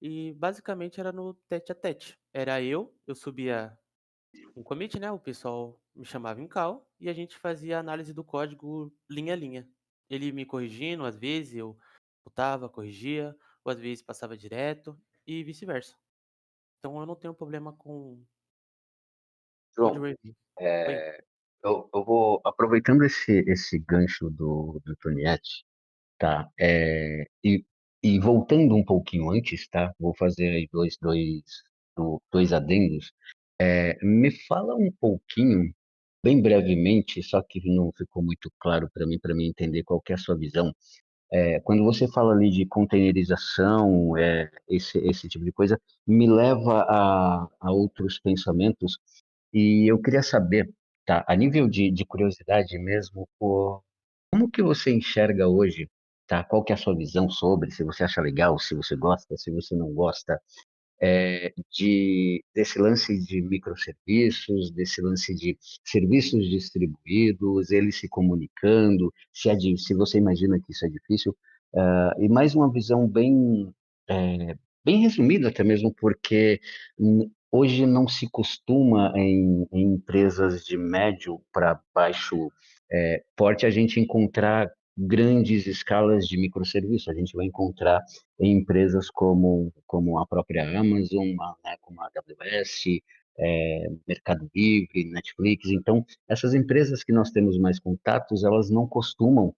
E basicamente era no tete a tete. Era eu subia um commit, né? O pessoal me chamava em call e a gente fazia a análise do código linha a linha. Ele me corrigindo, às vezes eu botava, corrigia, ou às vezes passava direto e vice-versa. Então eu não tenho problema com code João, review. Oi. é, eu vou, aproveitando esse gancho do Tonietti, tá? E voltando um pouquinho antes, tá? Vou fazer aí dois adendos. Me fala um pouquinho, bem brevemente, só que não ficou muito claro para mim entender qual que é a sua visão. Quando você fala ali de containerização, esse tipo de coisa, me leva a outros pensamentos e eu queria saber, tá, a nível de curiosidade mesmo, como que você enxerga hoje, tá? Qual que é a sua visão sobre, se você acha legal, se você gosta, se você não gosta, desse lance de microserviços, desse lance de serviços distribuídos, eles se comunicando, se você imagina que isso é difícil, e mais uma visão é, bem resumida até mesmo, porque hoje não se costuma em empresas de médio para baixo porte a gente encontrar grandes escalas de microserviços, a gente vai encontrar em empresas como a própria Amazon, né, como a AWS, Mercado Livre, Netflix. Então, essas empresas que nós temos mais contatos, elas não costumam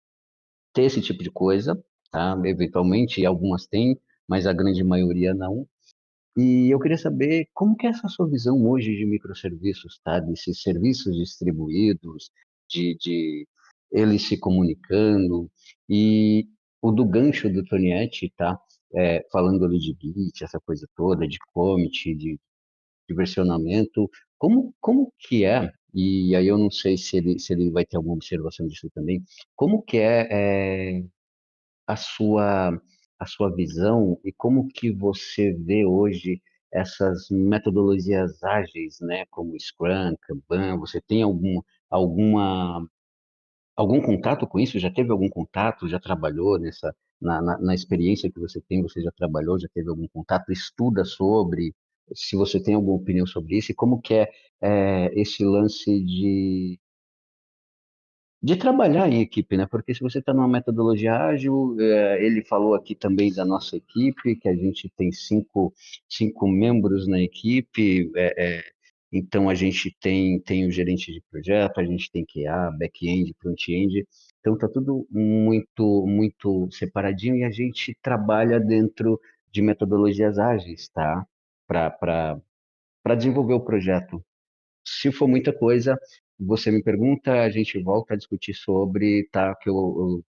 ter esse tipo de coisa, tá? Eventualmente, algumas têm, mas a grande maioria não. E eu queria saber como que é essa sua visão hoje de microserviços, tá? Desses serviços distribuídos, de eles se comunicando, e o do gancho do Tonietti, tá? Falando ali de Git, essa coisa toda, de commit, de versionamento, como que é, e aí eu não sei se ele vai ter alguma observação disso também, como que a sua, a sua visão e como que você vê hoje essas metodologias ágeis, né, como Scrum, Kanban, você tem alguma, algum contato com isso? Já teve algum contato? Já trabalhou na experiência que você tem, você já trabalhou, já teve algum contato? Estuda sobre, se você tem alguma opinião sobre isso, e como que esse lance de trabalhar em equipe, né? Porque se você está numa metodologia ágil, ele falou aqui também da nossa equipe, que a gente tem cinco membros na equipe, então a gente tem o gerente de projeto, a gente tem QA, back-end, front-end, então está tudo muito separadinho e a gente trabalha dentro de metodologias ágeis, tá? Para desenvolver o projeto. Se for muita coisa, você me pergunta, a gente volta a discutir sobre, tá?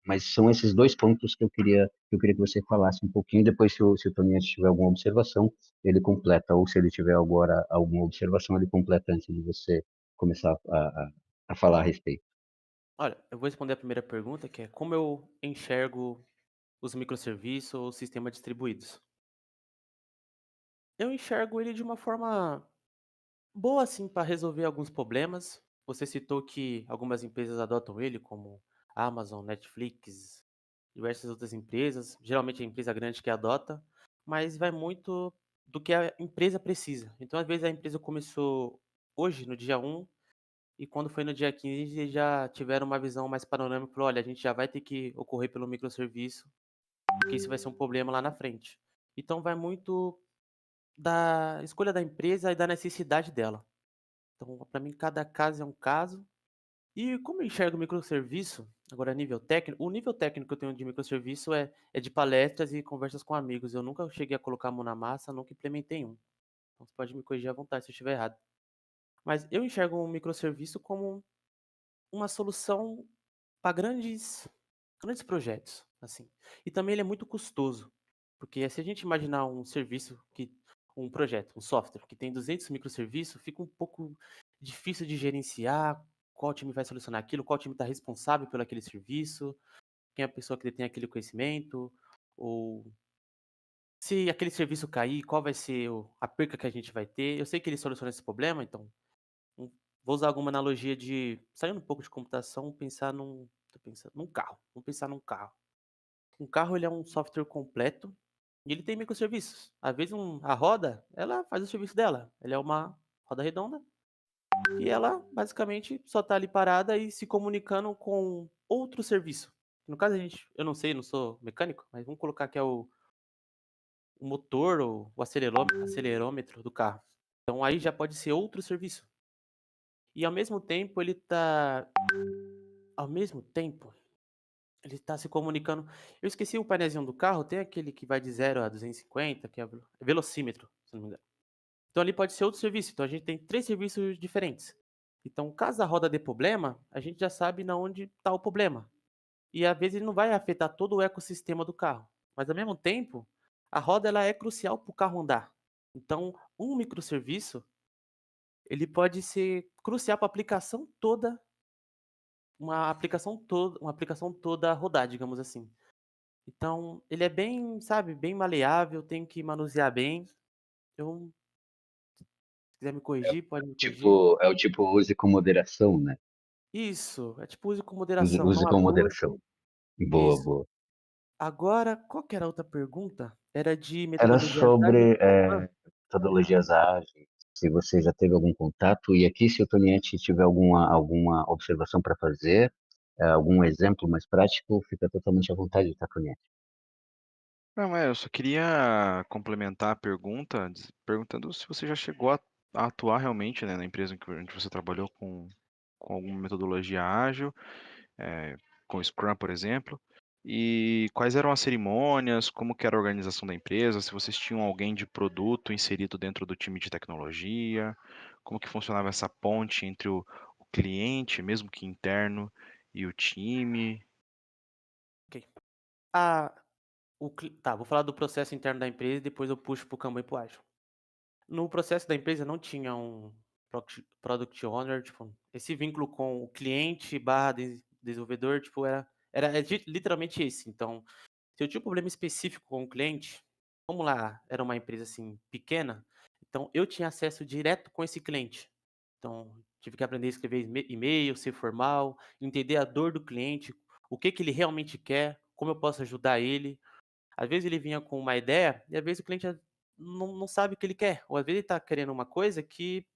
Mas são esses dois pontos que eu queria que você falasse um pouquinho. Depois, se o Toninho tiver alguma observação, ele completa. Ou se ele tiver agora alguma observação, ele completa antes de você começar a falar a respeito. Olha, eu vou responder a primeira pergunta, que é como eu enxergo os microserviços ou sistemas distribuídos. Eu enxergo ele de uma forma boa, assim, para resolver alguns problemas. Você citou que algumas empresas adotam ele, como Amazon, Netflix, diversas outras empresas. Geralmente é a empresa grande que adota, mas vai muito do que a empresa precisa. Então, às vezes, a empresa começou hoje, no dia 1, e quando foi no dia 15, já tiveram uma visão mais panorâmica. Falou, olha, a gente já vai ter que ocorrer pelo microserviço, porque isso vai ser um problema lá na frente. Então, vai muito da escolha da empresa e da necessidade dela. Então, para mim, cada caso é um caso. E como eu enxergo o microserviço, agora nível técnico, o nível técnico que eu tenho de microserviço é de palestras e conversas com amigos. Eu nunca cheguei a colocar a mão na massa, nunca implementei um. Então, você pode me corrigir à vontade se eu estiver errado. Mas eu enxergo um microserviço como uma solução para grandes projetos, assim. E também ele é muito custoso, porque se a gente imaginar um projeto, um software que tem 200 microserviços, fica um pouco difícil de gerenciar, qual time vai solucionar aquilo, qual time está responsável pelo aquele serviço, quem é a pessoa que detém aquele conhecimento, ou se aquele serviço cair, qual vai ser a perca que a gente vai ter. Eu sei que ele soluciona esse problema, então um vou usar alguma analogia de saindo um pouco de computação, tô pensando num carro, vamos pensar num carro. Um carro, ele é um software completo e ele tem microserviços. Às vezes a roda, ela faz o serviço dela, ela é uma roda redonda e ela basicamente só tá ali parada e se comunicando com outro serviço. No caso eu não sei, não sou mecânico, mas vamos colocar que é o motor ou o acelerômetro do carro. Então aí já pode ser outro serviço. E ao mesmo tempo, ele tá se comunicando. Eu esqueci o painezinho do carro, tem aquele que vai de 0 a 250, que é velocímetro, se não me engano. Então ali pode ser outro serviço. Então a gente tem 3 serviços diferentes. Então, caso a roda dê problema, a gente já sabe na onde está o problema. E às vezes ele não vai afetar todo o ecossistema do carro. Mas ao mesmo tempo, a roda ela é crucial para o carro andar. Então, um microserviço, ele pode ser crucial para a aplicação toda uma aplicação toda rodar, digamos assim. Então, ele é bem, sabe, bem maleável, tem que manusear bem. Eu se quiser me corrigir, pode me corrigir. É o tipo use com moderação, né? Isso, é tipo use com Use, moderação, use não com abuse. moderação. Boa, Isso. boa. Agora, qual que era a outra pergunta? Era de Era metodologias ágeis sobre e Kanban? metodologias ágeis, se você já teve algum contato, e aqui se o Toniente tiver alguma observação para fazer, algum exemplo mais prático, fica totalmente à vontade, tá, Toniente? Não, eu só queria complementar a pergunta, perguntando se você já chegou a a atuar realmente, né, na empresa onde você trabalhou com alguma metodologia ágil, com Scrum, por exemplo? E quais eram as cerimônias, como que era a organização da empresa, se vocês tinham alguém de produto inserido dentro do time de tecnologia, como que funcionava essa ponte entre o cliente, mesmo que interno, e o time? Ok. Ah, tá, vou falar do processo interno da empresa e depois eu puxo pro Kanban e pro Ágil. No processo da empresa não tinha um product owner, tipo, esse vínculo com o cliente barra desenvolvedor, tipo, literalmente esse. Então, se eu tinha um problema específico com o cliente, como lá era uma empresa assim pequena, então eu tinha acesso direto com esse cliente. Então, tive que aprender a escrever e-mail, ser formal, entender a dor do cliente, o que que ele realmente quer, como eu posso ajudar ele. Às vezes ele vinha com uma ideia e às vezes o cliente não sabe o que ele quer, ou às vezes ele está querendo uma coisa que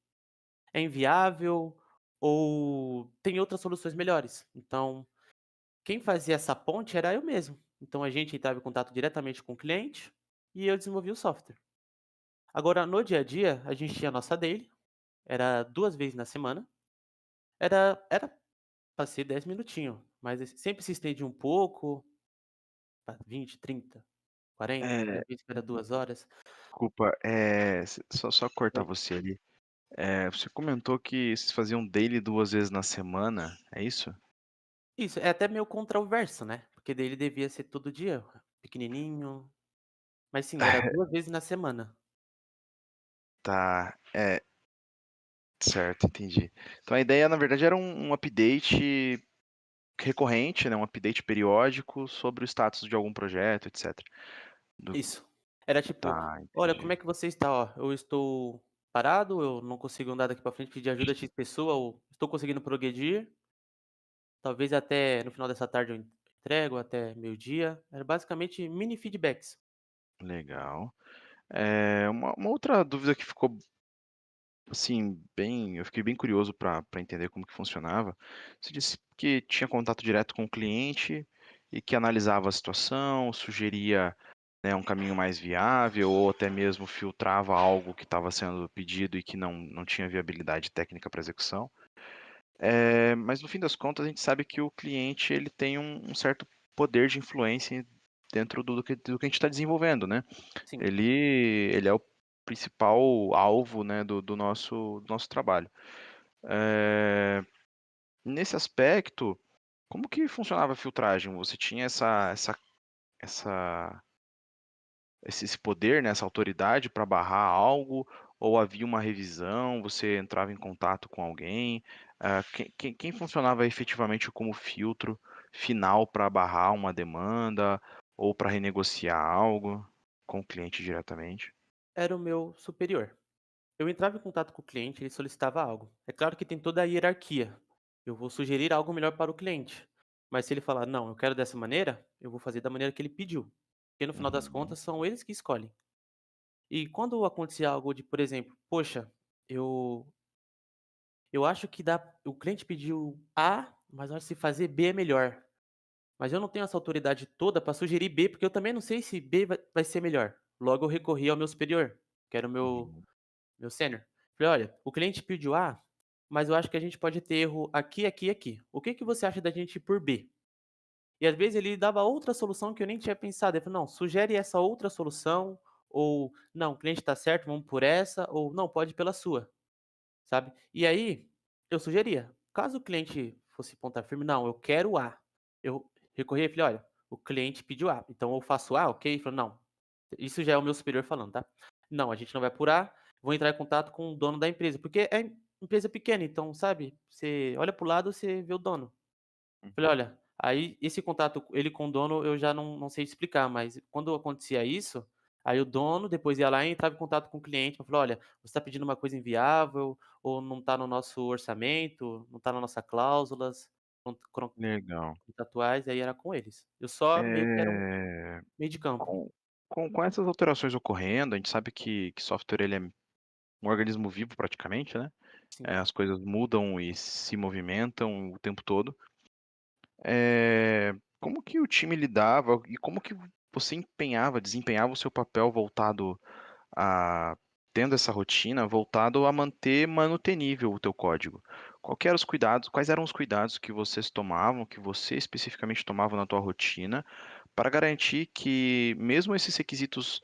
é inviável ou tem outras soluções melhores. Então, quem fazia essa ponte era eu mesmo. Então a gente entrava em contato diretamente com o cliente e eu desenvolvia o software. Agora, no dia a dia, a gente tinha a nossa daily, era 2 vezes na semana. Era pra ser 10 minutinhos, mas sempre se estendia um pouco, pra 20, 30, 40, É, às vezes era 2 horas. desculpa, só cortar Oi. você ali. Você comentou que vocês faziam daily 2 vezes na semana, é isso? Isso, é até meio controverso, né, porque daily devia ser todo dia, pequenininho, mas sim, era 2 vezes na semana. Tá, certo, entendi. Então a ideia, na verdade, era um update recorrente, né, um update periódico sobre o status de algum projeto, etc. Do Isso. Era tipo: Tá, "Olha, como entendi. é que você está? Ó, eu estou parado, eu não consigo andar daqui pra frente, pedir ajuda a X pessoa ou estou conseguindo progredir, talvez até no final dessa tarde eu entrego, até meio-dia". Era basicamente mini feedbacks. Legal. Uma outra dúvida que ficou, assim, eu fiquei bem curioso para entender como que funcionava. Você disse que tinha contato direto com o cliente e que analisava a situação, sugeria, né, um caminho mais viável ou até mesmo filtrava algo que estava sendo pedido e que não tinha viabilidade técnica para execução. Mas no fim das contas, a gente sabe que o cliente ele tem um certo poder de influência dentro do que a gente está desenvolvendo, né? Sim. Ele é o principal alvo, né, do nosso trabalho. Nesse aspecto, como que funcionava a filtragem? Você tinha essa esse poder, né, essa autoridade para barrar algo, ou havia uma revisão, você entrava em contato com alguém? Quem funcionava efetivamente como filtro final para barrar uma demanda ou para renegociar algo com o cliente diretamente? Era o meu superior. Eu entrava em contato com o cliente, ele solicitava algo. É claro que tem toda a hierarquia. Eu vou sugerir algo melhor para o cliente. Mas se ele falar: "Não, eu quero dessa maneira", eu vou fazer da maneira que ele pediu. Porque no final das Uhum, contas são eles que escolhem. E quando acontecia algo de, por exemplo, poxa, eu eu acho que dá o cliente pediu A, mas eu acho que se fazer B é melhor. Mas eu não tenho essa autoridade toda para sugerir B, porque eu também não sei se B vai ser melhor. Logo eu recorri ao meu superior, que era o uhum. meu sênior. Falei: "Olha, o cliente pediu A, mas eu acho que a gente pode ter erro aqui, aqui e aqui. O que que você acha da gente ir por B?". E às vezes ele dava outra solução que eu nem tinha pensado. Ele falou: "Não, sugere essa outra solução", ou "Não, o cliente está certo, vamos por essa", ou "Não, pode ir pela sua", sabe. E aí, eu sugeria. Caso o cliente fosse ponta firme: "Não, eu quero A", eu recorria e falei: "Olha, o cliente pediu A, então eu faço A, ok?". Ele falou: "Não", isso já é o meu superior falando, tá. "Não, a gente não vai por A, vou entrar em contato com o dono da empresa", porque é empresa pequena, então, sabe, você olha para o lado, você vê o dono. Falei: "Olha", aí esse contato ele com o dono eu já não sei explicar, mas quando acontecia isso, aí o dono depois ia lá e entrava em contato com o cliente, eu falei: "Olha, você está pedindo uma coisa inviável, ou não está no nosso orçamento, não está na nossa cláusulas Legal. contratuais", aí era com eles. Eu só meio que era um Eh, meio de campo. com com essas alterações ocorrendo, a gente sabe que software ele é um organismo vivo praticamente, né, Sim. as coisas mudam e se movimentam o tempo todo. Como que o time lidava e como que você desempenhava o seu papel voltado a tendo essa rotina voltado a manter manutenível o teu código. Quais eram os cuidados que vocês tomavam, que você especificamente tomava na tua rotina, para garantir que mesmo esses requisitos,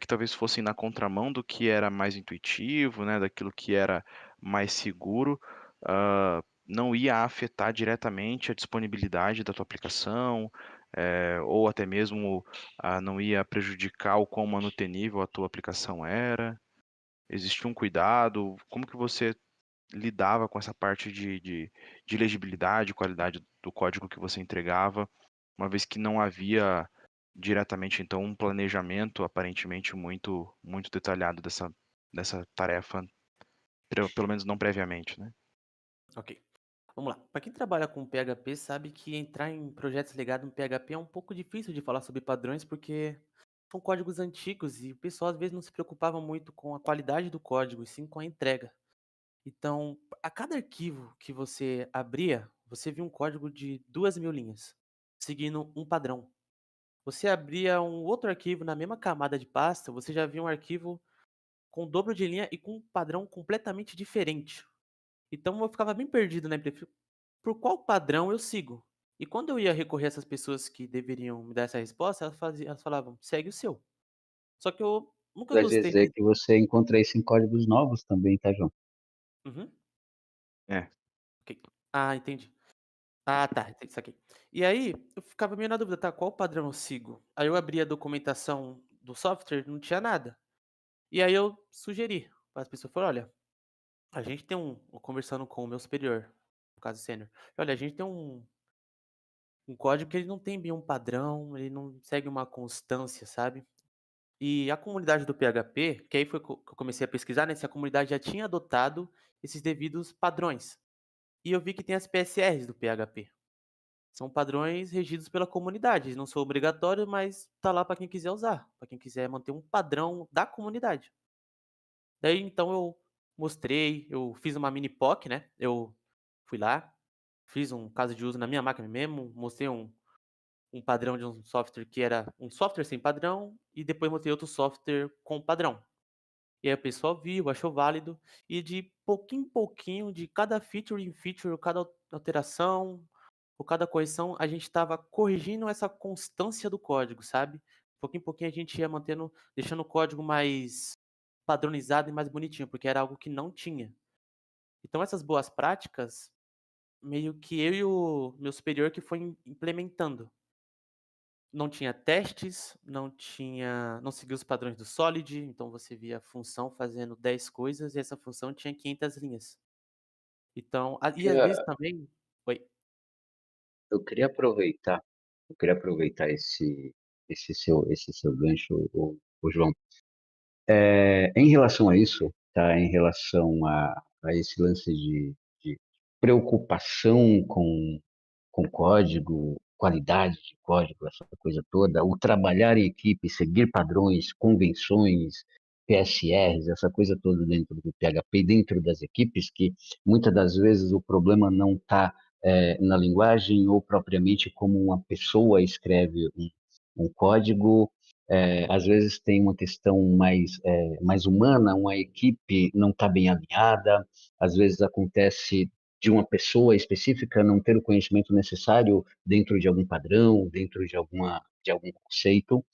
que talvez fossem na contramão do que era mais intuitivo, né, daquilo que era mais seguro, não ia afetar diretamente a disponibilidade da tua aplicação, ou até mesmo, não ia prejudicar o quão manutenível a tua aplicação era? Existia um cuidado? Como que você lidava com essa parte de legibilidade, qualidade do código que você entregava, uma vez que não havia diretamente, então, um planejamento aparentemente muito detalhado dessa tarefa, pelo menos não previamente, né? Ok. Vamos lá. Para quem trabalha com PHP, sabe que entrar em projetos legados no PHP é um pouco difícil de falar sobre padrões, porque são códigos antigos e o pessoal às vezes não se preocupava muito com a qualidade do código, e sim com a entrega. Então, a cada arquivo que você abria, você via um código de 2.000 linhas, seguindo um padrão. Você abria um outro arquivo na mesma camada de pasta, você já via um arquivo com o dobro de linha e com um padrão completamente diferente. Então eu ficava bem perdido, né? Por qual padrão eu sigo? E quando eu ia recorrer a essas pessoas que deveriam me dar essa resposta, elas falavam, segue o seu. Só que eu nunca Para gostei dizer de. que você encontra isso em códigos novos também, tá, João? Uhum, É. ok. Ah, entendi. Ah, tá, isso aqui. E aí, eu ficava meio na dúvida, tá? Qual padrão eu sigo? Aí eu abria a documentação do software, não tinha nada. E aí eu sugeri para as pessoas, falei, olha, a gente tem conversando com o meu superior, no caso sênior, olha, a gente tem um código que ele não tem bem um padrão, ele não segue uma constância, sabe? E a comunidade do PHP, que aí foi que eu comecei a pesquisar, né, se a comunidade já tinha adotado esses devidos padrões. E eu vi que tem as PSRs do PHP. São padrões regidos pela comunidade, eles não são obrigatórios, mas tá lá para quem quiser usar, para quem quiser manter um padrão da comunidade. Daí então eu mostrei, eu fiz uma mini POC, né? Eu fui lá, fiz um caso de uso na minha máquina mesmo, mostrei um padrão de um software que era um software sem padrão e depois mostrei outro software com padrão. E aí o pessoal viu, achou válido e de pouquinho em pouquinho, de cada feature em feature, cada alteração ou cada correção, a gente estava corrigindo essa constância do código, sabe? Pouquinho em pouquinho a gente ia mantendo, deixando o código mais padronizado e mais bonitinho, porque era algo que não tinha. Então essas boas práticas, meio que eu e o meu superior que foi implementando. Não tinha testes, não seguia os padrões do Solid, então você via a função fazendo 10 coisas e essa função tinha 500 linhas. Então, e às vezes também. Oi. Eu queria aproveitar, eu queria aproveitar esse seu gancho, o João. Em relação a isso, tá? Em relação a esse lance de preocupação com código, qualidade de código, essa coisa toda, o trabalhar em equipe, seguir padrões, convenções, PSRs, essa coisa toda dentro do PHP, dentro das equipes, que muitas das vezes o problema não está na linguagem ou propriamente como uma pessoa escreve um código. Às vezes tem uma questão mais humana, uma equipe não está bem alinhada, às vezes acontece de uma pessoa específica não ter o conhecimento necessário dentro de algum padrão, dentro de algum conceito.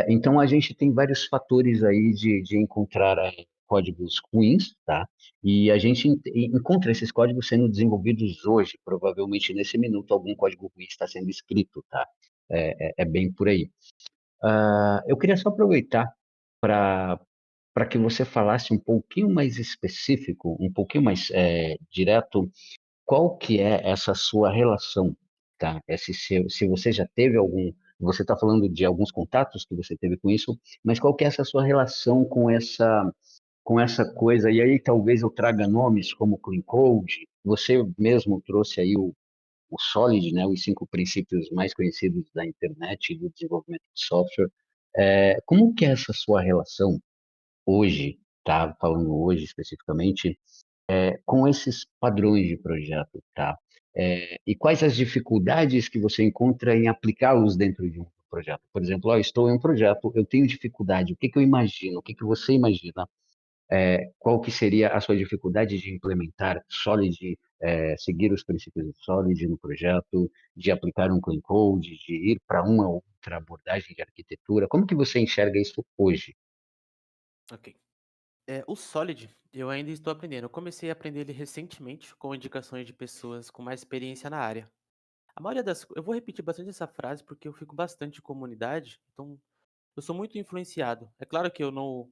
Então, a gente tem vários fatores aí de encontrar códigos ruins, tá? E a gente encontra esses códigos sendo desenvolvidos hoje, provavelmente nesse minuto algum código ruim está sendo escrito, tá? É bem por aí. Eu queria só aproveitar para que você falasse um pouquinho mais específico, um pouquinho mais direto, qual que é essa sua relação, tá? Se você já teve você está falando de alguns contatos que você teve com isso, mas qual que é essa sua relação com essa coisa? E aí talvez eu traga nomes como Clean Code, você mesmo trouxe aí o Solid, né? Os 5 princípios mais conhecidos da internet e do desenvolvimento de software. Como que é essa sua relação hoje, tá? Falando hoje especificamente, com esses padrões de projeto, tá? E quais as dificuldades que você encontra em aplicá-los dentro de um projeto? Por exemplo, estou em um projeto, eu tenho dificuldade, o que que eu imagino? O que que você imagina qual que seria a sua dificuldade de implementar Solid, seguir os princípios do Solid no projeto, de aplicar um clean code, de ir para uma outra abordagem de arquitetura? Como que você enxerga isso hoje? Ok. O Solid, eu ainda estou aprendendo. Eu comecei a aprender ele recentemente, com indicações de pessoas com mais experiência na área. A maioria das eu vou repetir bastante essa frase, porque eu fico bastante em comunidade, então eu sou muito influenciado. É claro que eu não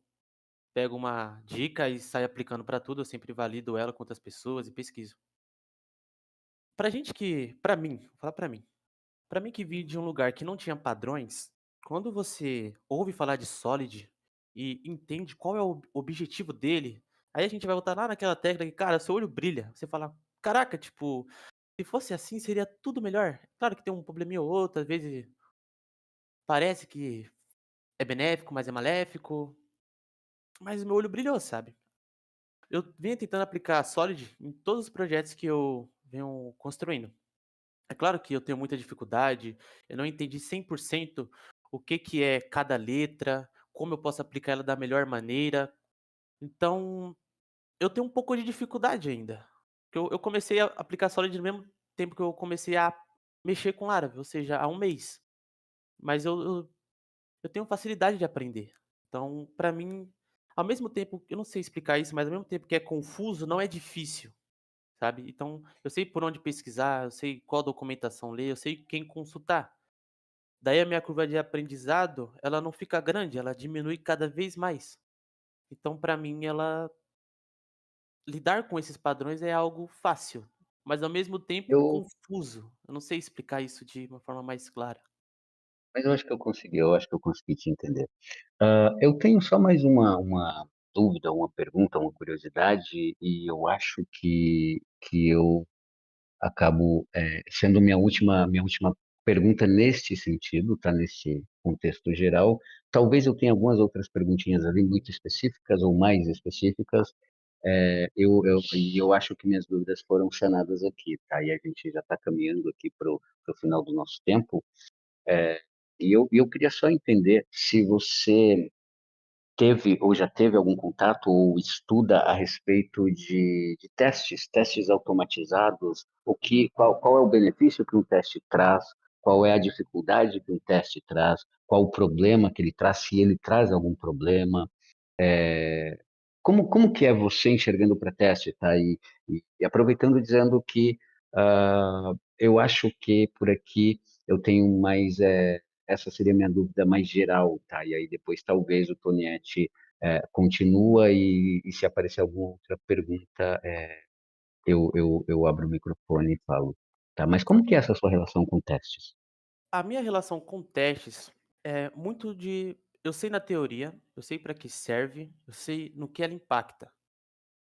pego uma dica e saio aplicando para tudo, eu sempre valido ela com outras pessoas e pesquiso. Pra mim, vou falar pra mim que vim de um lugar que não tinha padrões, quando você ouve falar de Solid e entende qual é o objetivo dele, aí a gente vai voltar lá naquela tecla que, cara, seu olho brilha. Você fala: "Caraca, tipo, se fosse assim seria tudo melhor". Claro que tem um probleminha ou outro, às vezes parece que é benéfico, mas é maléfico, mas o meu olho brilhou, sabe. Eu venho tentando aplicar Solid em todos os projetos que eu venho construindo. É claro que eu tenho muita dificuldade, eu não entendi 100% o que que é cada letra, como eu posso aplicar ela da melhor maneira, então eu tenho um pouco de dificuldade ainda. Porque eu comecei a aplicar Solid no mesmo tempo que eu comecei a mexer com Laravel, ou seja, há um mês. Mas eu tenho facilidade de aprender. Então, pra mim, ao mesmo tempo, eu não sei explicar isso, mas ao mesmo tempo que é confuso, não é difícil, sabe. Então, eu sei por onde pesquisar, eu sei qual documentação ler, eu sei quem consultar. Daí a minha curva de aprendizado, ela não fica grande, ela diminui cada vez mais. Então, pra mim, ela lidar com esses padrões é algo fácil, mas ao mesmo tempo Eu, confuso. Eu não sei explicar isso de uma forma mais clara. mas eu acho que eu consegui te entender. Eu tenho só mais uma dúvida, uma pergunta, uma curiosidade, e eu acho que eu acabo sendo minha última pergunta neste sentido, tá? Nesse contexto geral. Talvez eu tenha algumas outras perguntinhas ali muito específicas ou mais específicas. E eu acho que minhas dúvidas foram sanadas aqui, tá? E a gente já está caminhando aqui para o final do nosso tempo. É, e eu queria só entender se você teve ou já teve algum contato ou estuda a respeito de testes automatizados, qual é o benefício que um teste traz, qual é a dificuldade que um teste traz, qual o problema que ele traz, se ele traz algum problema, é, como que é você enxergando para teste, tá? E aproveitando dizendo que eu acho que por aqui eu tenho mais, essa seria a minha dúvida mais geral, tá? E aí depois talvez o Tonietti continua e se aparecer alguma outra pergunta, eu abro o microfone e falo, tá? Mas como que é essa sua relação com testes? A minha relação com testes é muito de eu sei na teoria, eu sei para que serve, eu sei no que ela impacta.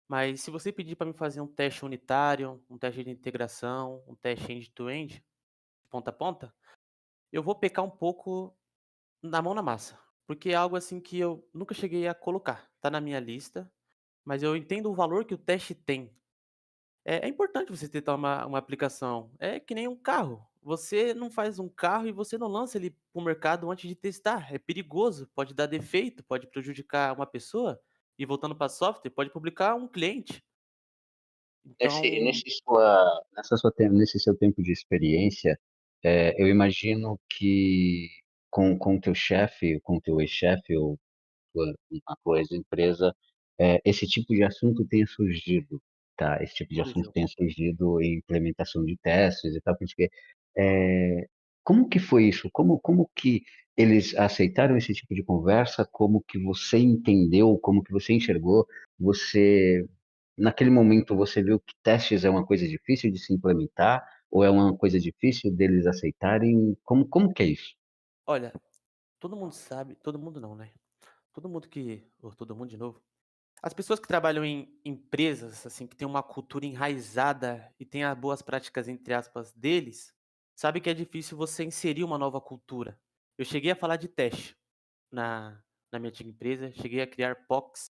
Mas se você pedir para mim fazer um teste unitário, um teste de integração, um teste end-to-end, ponta a ponta, eu vou pecar um pouco na mão na massa, porque é algo assim que eu nunca cheguei a colocar. Tá na minha lista, mas eu entendo o valor que o teste tem. É importante você tentar uma aplicação. É que nem um carro. Você não faz um carro e você não lança ele para o mercado antes de testar. É perigoso, pode dar defeito, pode prejudicar uma pessoa. E voltando para software, pode publicar um cliente. Nesse, Então, nesse, sua, nessa sua, tem- nesse seu tempo de experiência, eu imagino que com o teu chefe, com o teu ex-chefe ou a tua ex-empresa, esse tipo de assunto tenha surgido, tá? Esse tipo de assunto surgiu. tenha surgido em implementação de testes e tal, porque, é, como que foi isso? Como que eles aceitaram esse tipo de conversa? Como que você entendeu? Como que você enxergou? Você Naquele momento você viu que testes é uma coisa difícil de se implementar ou é uma coisa difícil deles aceitarem? Como que é isso? Olha, todo mundo sabe, todo mundo não, né? Todo mundo de novo. As pessoas que trabalham em empresas, assim, que têm uma cultura enraizada e têm as boas práticas, entre aspas, deles, sabe que é difícil você inserir uma nova cultura. Eu cheguei a falar de teste na minha antiga empresa, cheguei a criar POCs,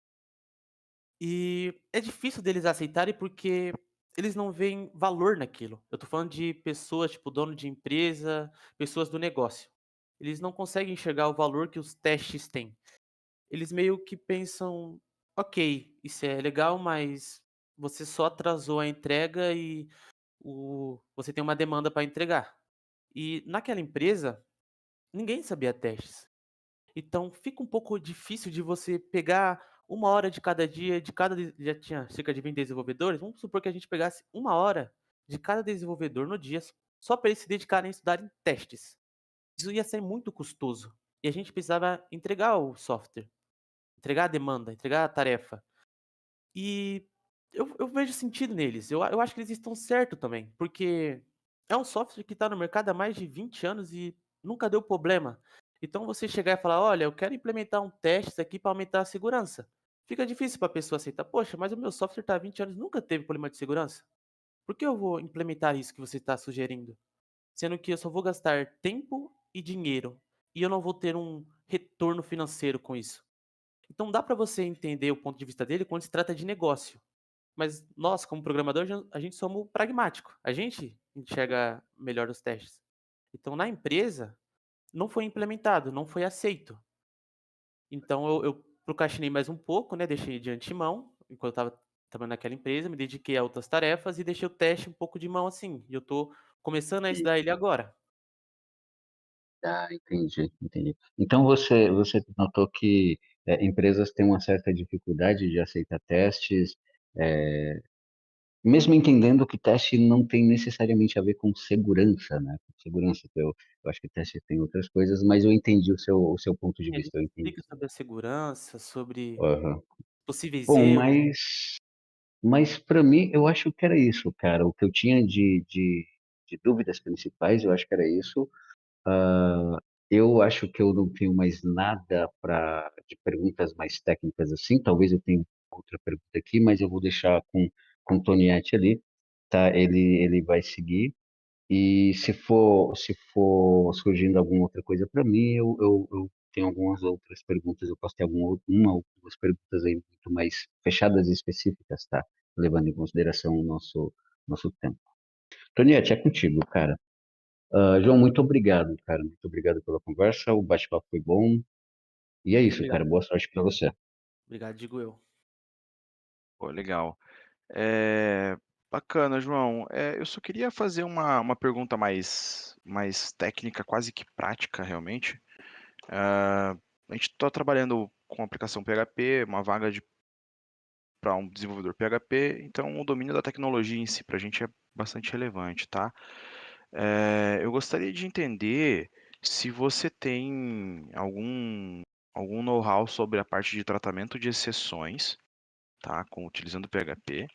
e é difícil deles aceitarem porque eles não veem valor naquilo. Eu tô falando de pessoas, tipo, dono de empresa, pessoas do negócio. Eles não conseguem enxergar o valor que os testes têm. Eles meio que pensam Ok, isso é legal, mas você só atrasou a entrega e você tem uma demanda para entregar. E naquela empresa, ninguém sabia testes. Então fica um pouco difícil de você pegar 1 hora de cada dia, já tinha cerca de 20 desenvolvedores, vamos supor que a gente pegasse 1 hora de cada desenvolvedor no dia, só para eles se dedicarem a estudar em testes. Isso ia ser muito custoso. E a gente precisava entregar o software, entregar a demanda, entregar a tarefa. E eu vejo sentido neles. Eu acho que eles estão certo também, porque é um software que está no mercado há mais de 20 anos e nunca deu problema. Então você chegar e falar: "Olha, eu quero implementar um teste aqui para aumentar a segurança". Fica difícil para a pessoa aceitar: "Poxa, mas o meu software está há 20 anos, nunca teve problema de segurança. Por que eu vou implementar isso que você está sugerindo? Sendo que eu só vou gastar tempo e dinheiro, e eu não vou ter um retorno financeiro com isso". Então dá para você entender o ponto de vista dele quando se trata de negócio. Mas nós, como programador, a gente somos pragmático. A gente enxerga melhor os testes. Então, na empresa, não foi implementado, não foi aceito. Então, eu procrastinei mais um pouco, né? Deixei de antemão, enquanto eu estava trabalhando naquela empresa, me dediquei a outras tarefas e deixei o teste um pouco de mão assim. E eu estou começando a E estudar ele agora. entendi, entendi. Então você notou que, empresas têm uma certa dificuldade de aceitar testes, eh, mesmo entendendo que teste não tem necessariamente a ver com segurança, né, com segurança, que eu acho que teste tem outras coisas, mas eu entendi o seu ponto de Ele vista, eu entendi. explica sobre a segurança, sobre Aham. possíveis Bom, erros. mas para mim eu acho que era isso, cara, o que eu tinha de dúvidas principais, eu acho que era isso. Eu acho que eu não tenho mais nada para de perguntas mais técnicas assim. Talvez eu tenha outra pergunta aqui, mas eu vou deixar com o Toniete ali, tá? Ele vai seguir. E se for surgindo alguma outra coisa para mim, eu tenho algumas outras perguntas. Eu posso ter uma ou duas perguntas aí muito mais fechadas e específicas, tá? Levando em consideração o nosso tempo. Toniete, é contigo, cara. João, muito obrigado, cara. Muito obrigado pela conversa. O bate-papo foi bom. E é Muito isso, obrigado. cara. Boa sorte para você. Obrigado, digo eu. Pô, legal. É, bacana, João. Eu só queria fazer uma pergunta mais técnica, quase que prática, realmente. A gente está trabalhando com aplicação PHP, uma vaga para um desenvolvedor PHP, então o domínio da tecnologia em si para a gente é bastante relevante, tá? Eu gostaria de entender se você tem algum know-how sobre a parte de tratamento de exceções, tá? Utilizando PHP.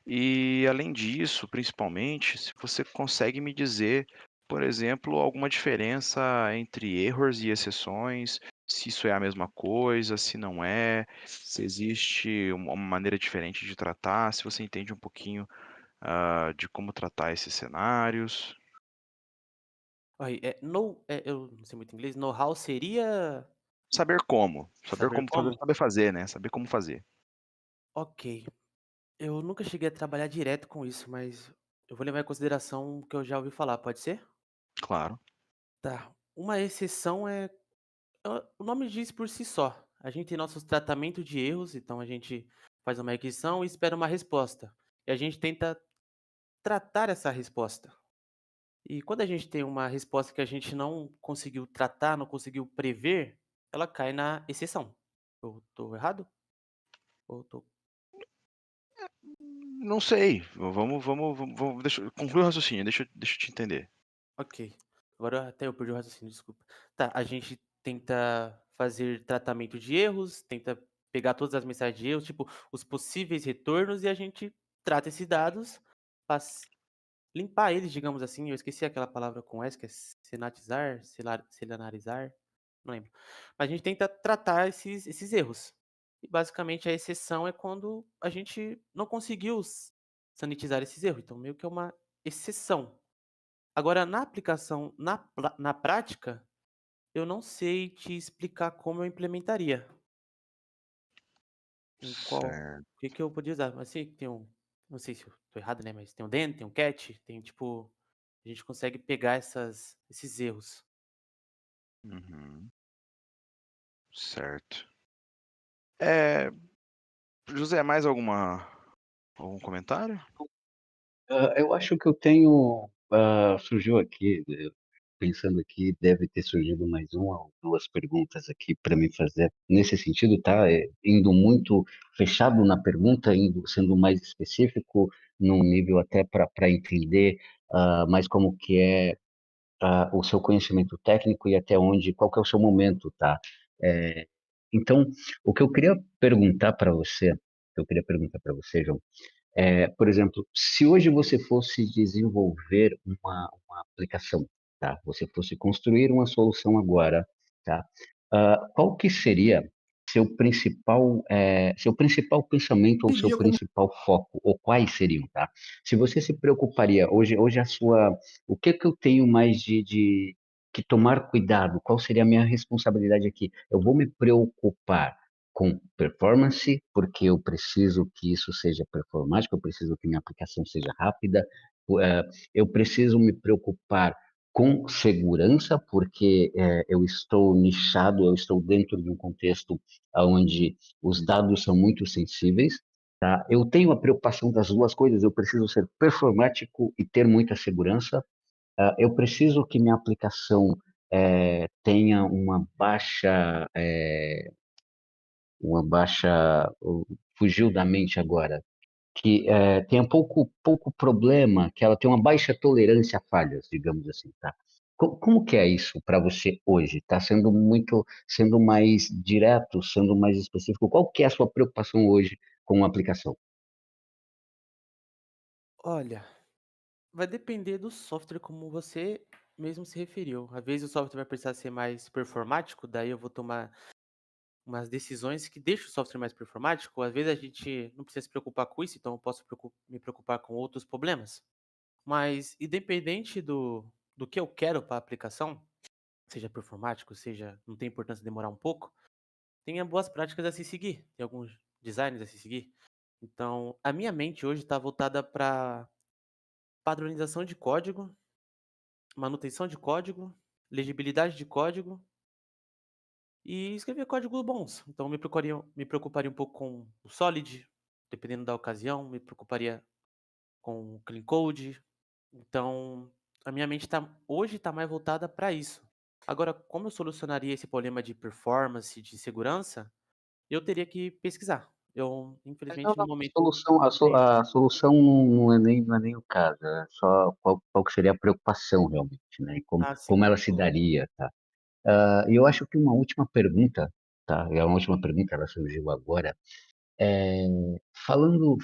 E além disso, principalmente, se você consegue me dizer, por exemplo, alguma diferença entre erros e exceções, se isso é a mesma coisa, se não é, se existe uma maneira diferente de tratar, se você entende um pouquinho, de como tratar esses cenários. Olha, eu não sei muito inglês, know-how seria Saber saber como fazer, como? saber fazer, né? Saber como fazer. Ok, eu nunca cheguei a trabalhar direto com isso, mas eu vou levar em consideração o que eu já ouvi falar, pode ser? Claro. Tá, uma exceção o nome diz por si só. A gente tem nossos tratamentos de erros, então a gente faz uma requisição e espera uma resposta. E a gente tenta tratar essa resposta. E quando a gente tem uma resposta que a gente não conseguiu tratar, não conseguiu prever, ela cai na exceção. Eu tô errado? Ou tô Não sei. Conclui o raciocínio, deixa eu te entender. Ok. Agora até eu perdi o raciocínio, desculpa. Tá, a gente tenta fazer tratamento de erros, tenta pegar todas as mensagens de erros, tipo, os possíveis retornos, e a gente trata esses dados para limpar eles, digamos assim. Eu esqueci aquela palavra com S, que é senatizar, selenarizar, não lembro. Mas a gente tenta tratar esses erros. E basicamente a exceção é quando a gente não conseguiu sanitizar esses erros. Então, meio que é uma exceção. Agora, na aplicação, na prática, eu não sei te explicar como eu implementaria. Em qual Certo. o que que eu podia usar. Mas sei que tem não sei se eu tô errado, né, mas tem um then, tem um catch, tem tipo a gente consegue pegar esses erros. Uhum. Certo. É. José, mais algum comentário? Eu acho que eu tenho. Surgiu aqui, pensando aqui, deve ter surgido mais uma ou duas perguntas aqui para me fazer nesse sentido, tá? Indo muito fechado na pergunta, sendo mais específico, num nível até para entender mais como que é o seu conhecimento técnico e até onde, qual que é o seu momento, tá? É, então, o que eu queria perguntar para você, João, por exemplo, se hoje você fosse desenvolver uma aplicação, tá? Você fosse construir uma solução agora, tá? Qual que seria seu principal pensamento ou seu principal foco, ou quais seriam, tá? Se você se preocuparia hoje o que eu tenho mais de que tomar cuidado? Qual seria a minha responsabilidade aqui? Eu vou me preocupar com performance, porque eu preciso que isso seja performático, eu preciso que minha aplicação seja rápida, eh, eu preciso me preocupar com segurança, porque eu estou nichado, eu estou dentro de um contexto onde os dados são muito sensíveis, tá? Eu tenho a preocupação das duas coisas, eu preciso ser performático e ter muita segurança, eu preciso que minha aplicação tenha fugiu da mente agora, que tenha pouco problema, que ela tenha uma baixa tolerância a falhas, digamos assim, tá? Como que é isso para você hoje? Tá sendo mais direto, sendo mais específico? Qual que é a sua preocupação hoje com a aplicação? Olha, vai depender do software como você mesmo se referiu. Às vezes o software vai precisar ser mais performático, daí eu vou tomar umas decisões que deixam o software mais performático. Às vezes a gente não precisa se preocupar com isso, então eu posso me preocupar com outros problemas. Mas independente do que eu quero para a aplicação, seja performático, seja não tem importância demorar um pouco, tenha boas práticas a se seguir, tem alguns designs a se seguir. Então, a minha mente hoje está voltada para padronização de código, manutenção de código, legibilidade de código e escrever códigos bons. Então, me preocuparia um pouco com o Solid, dependendo da ocasião, me preocuparia com o Clean Code. Então, a minha mente hoje está mais voltada para isso. Agora, como eu solucionaria esse problema de performance, de segurança, eu teria que pesquisar. Eu, Mas não, infelizmente, no não, momento, não tenho. a solução não é nem o caso, é só qual que seria a preocupação realmente, né? E como, Ah, sim. como ela se daria, tá? E eu acho que uma última pergunta, tá? É uma última pergunta, ela surgiu agora. É, falando